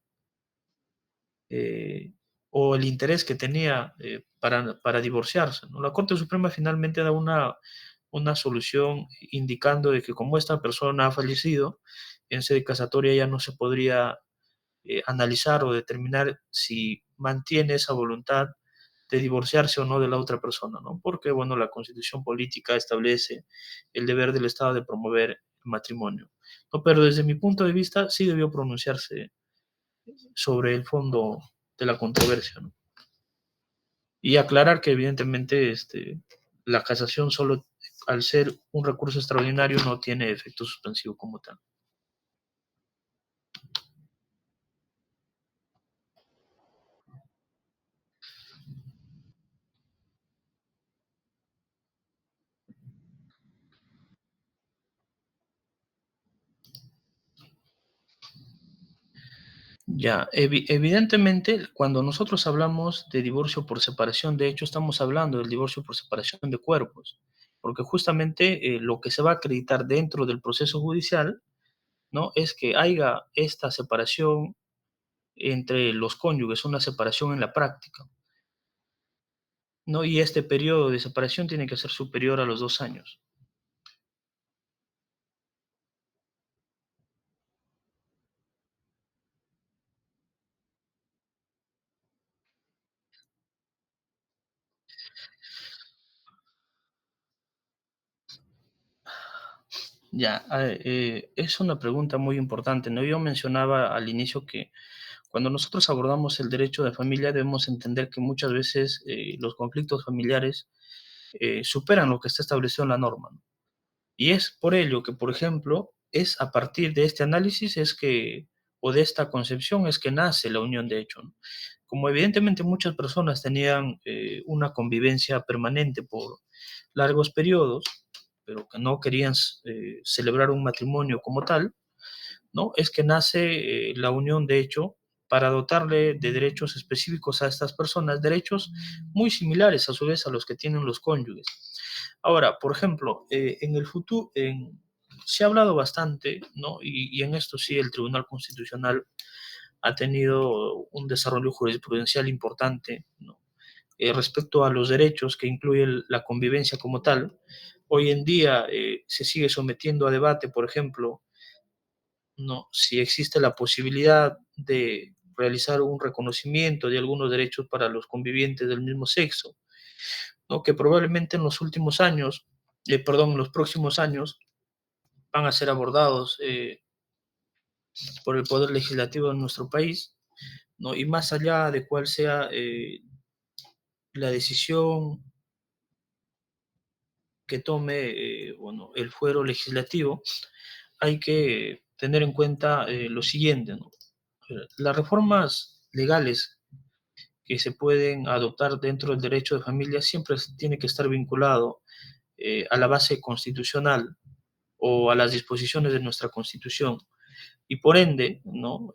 o el interés que tenía para divorciarse, ¿no? La Corte Suprema finalmente da una solución indicando de que como esta persona ha fallecido, en sede casatoria ya no se podría analizar o determinar si mantiene esa voluntad de divorciarse o no de la otra persona, ¿no? Porque, bueno, la Constitución política establece el deber del Estado de promover el matrimonio, ¿no? Pero desde mi punto de vista sí debió pronunciarse sobre el fondo de la controversia, ¿no? Y aclarar que evidentemente la casación solo al ser un recurso extraordinario no tiene efecto suspensivo como tal. Ya, evidentemente, cuando nosotros hablamos de divorcio por separación, de hecho estamos hablando del divorcio por separación de cuerpos, porque justamente lo que se va a acreditar dentro del proceso judicial, ¿no? Es que haya esta separación entre los cónyuges, una separación en la práctica, ¿no? Y este periodo de separación tiene que ser superior a los 2 años. Ya, es una pregunta muy importante, ¿no? Yo mencionaba al inicio que cuando nosotros abordamos el derecho de familia debemos entender que muchas veces los conflictos familiares superan lo que está establecido en la norma, ¿no? Y es por ello que, por ejemplo, es a partir de este análisis o de esta concepción es que nace la unión de hecho, ¿no? Como evidentemente muchas personas tenían una convivencia permanente por largos periodos, pero que no querían celebrar un matrimonio como tal, ¿no? Es que nace la unión de hecho para dotarle de derechos específicos a estas personas, derechos muy similares a su vez a los que tienen los cónyuges. Ahora, por ejemplo, en el futuro, se ha hablado bastante, ¿no? Y en esto sí el Tribunal Constitucional ha tenido un desarrollo jurisprudencial importante, ¿no? Respecto a los derechos que incluye la convivencia como tal. Hoy en día se sigue sometiendo a debate, por ejemplo, ¿no? Si existe la posibilidad de realizar un reconocimiento de algunos derechos para los convivientes del mismo sexo, ¿no? Que probablemente en los últimos años, perdón, en los próximos años van a ser abordados por el Poder Legislativo de nuestro país, ¿no? Y más allá de cuál sea la decisión que tome bueno, el fuero legislativo, hay que tener en cuenta lo siguiente, ¿no? Las reformas legales que se pueden adoptar dentro del derecho de familia siempre tiene que estar vinculado a la base constitucional o a las disposiciones de nuestra Constitución. Y por ende, ¿no?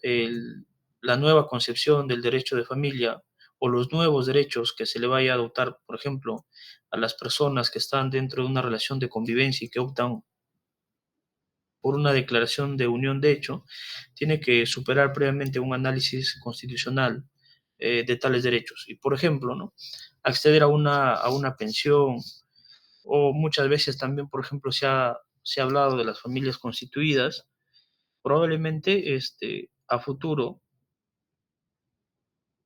La nueva concepción del derecho de familia o los nuevos derechos que se le vaya a adoptar, por ejemplo, a las personas que están dentro de una relación de convivencia y que optan por una declaración de unión de hecho, tiene que superar previamente un análisis constitucional de tales derechos. Y, por ejemplo, ¿no? Acceder a una pensión o muchas veces también, por ejemplo, se ha hablado de las familias constituidas, probablemente a futuro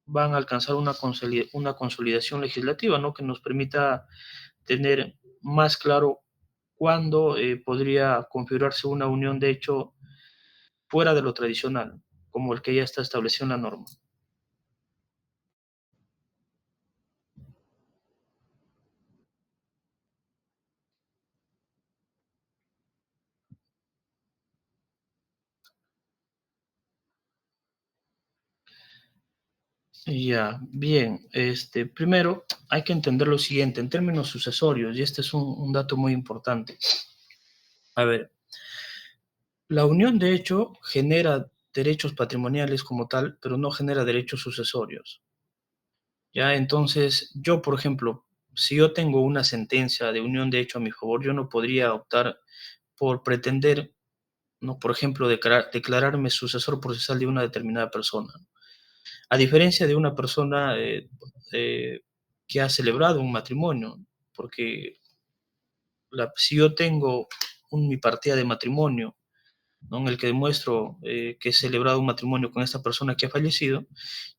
van a alcanzar una consolidación legislativa, ¿no? Que nos permita tener más claro cuándo podría configurarse una unión de hecho fuera de lo tradicional, como el que ya está establecido en la norma. Ya, bien, primero hay que entender lo siguiente, en términos sucesorios, y este es un dato muy importante. A ver, la unión de hecho genera derechos patrimoniales como tal, pero no genera derechos sucesorios. Ya, entonces, yo, por ejemplo, si yo tengo una sentencia de unión de hecho a mi favor, yo no podría optar por pretender, ¿no? Por ejemplo, declararme sucesor procesal de una determinada persona. A diferencia de una persona eh, que ha celebrado un matrimonio, porque si yo tengo mi partida de matrimonio, ¿no? En el que demuestro que he celebrado un matrimonio con esta persona que ha fallecido,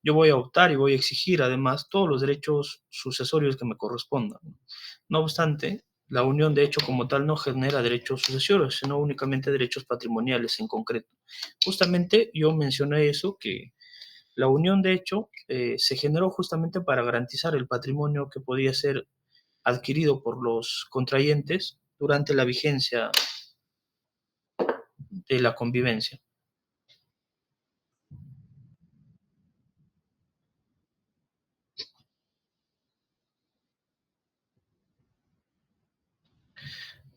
yo voy a optar y voy a exigir además todos los derechos sucesorios que me correspondan. No obstante, la unión de hecho como tal no genera derechos sucesorios, sino únicamente derechos patrimoniales en concreto. Justamente yo mencioné eso, que la unión de hecho se generó justamente para garantizar el patrimonio que podía ser adquirido por los contrayentes durante la vigencia de la convivencia.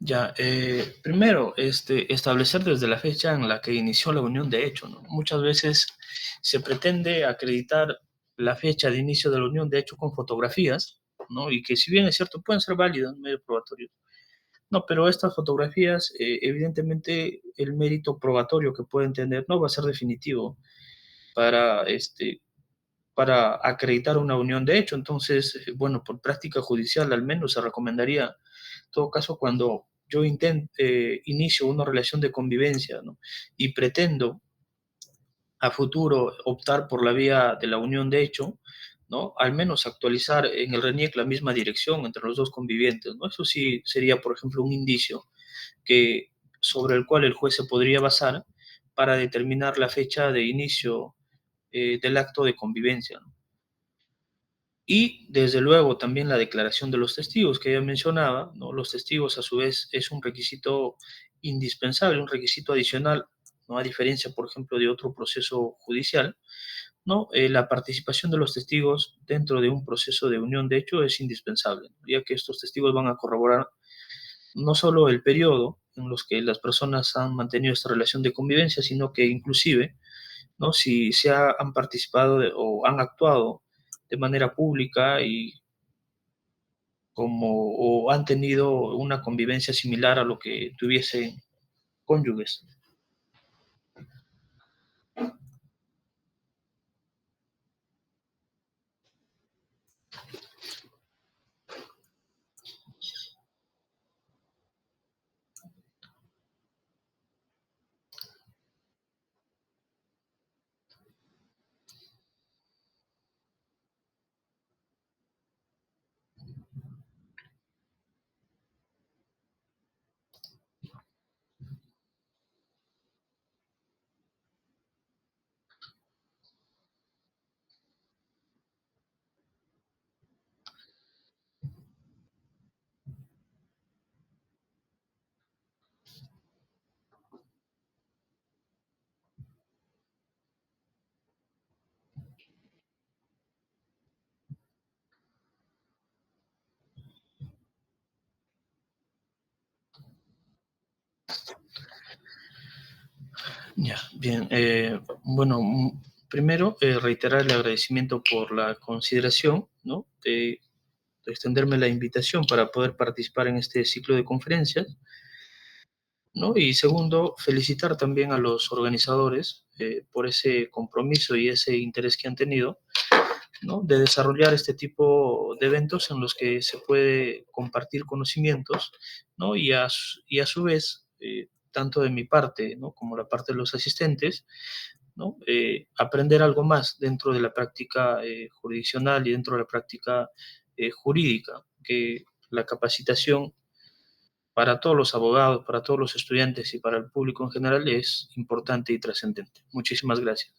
Ya, primero, establecer desde la fecha en la que inició la unión de hecho, ¿no? Muchas veces se pretende acreditar la fecha de inicio de la unión de hecho con fotografías, ¿no? Y que si bien es cierto, pueden ser válidas en medio probatorio. No, pero estas fotografías, evidentemente, el mérito probatorio que pueden tener no va a ser definitivo para, para acreditar una unión de hecho. Entonces, bueno, por práctica judicial al menos se recomendaría, en todo caso, cuando yo inicio una relación de convivencia, ¿no? Y pretendo a futuro optar por la vía de la unión de hecho, ¿no? Al menos actualizar en el RENIEC la misma dirección entre los dos convivientes, ¿no? Eso sí sería, por ejemplo, un indicio que, sobre el cual el juez se podría basar para determinar la fecha de inicio del acto de convivencia, ¿no? Y desde luego también la declaración de los testigos que ya mencionaba, ¿no? Los testigos a su vez es un requisito indispensable, un requisito adicional, ¿no? A diferencia, por ejemplo, de otro proceso judicial, ¿no? La participación de los testigos dentro de un proceso de unión de hecho es indispensable, ¿no? Ya que estos testigos van a corroborar no solo el periodo en los que las personas han mantenido esta relación de convivencia, sino que inclusive, ¿no? Si han participado o han actuado de manera pública y o han tenido una convivencia similar a lo que tuviesen cónyuges. Ya, bien. Bueno, primero reiterar el agradecimiento por la consideración, ¿no? De extenderme la invitación para poder participar en este ciclo de conferencias, ¿no? Y segundo, felicitar también a los organizadores por ese compromiso y ese interés que han tenido, ¿no? De desarrollar este tipo de eventos en los que se puede compartir conocimientos, ¿no? Y a su vez, tanto de mi parte, ¿no? Como la parte de los asistentes, ¿no? Aprender algo más dentro de la práctica jurisdiccional y dentro de la práctica jurídica, que la capacitación para todos los abogados, para todos los estudiantes y para el público en general es importante y trascendente. Muchísimas gracias.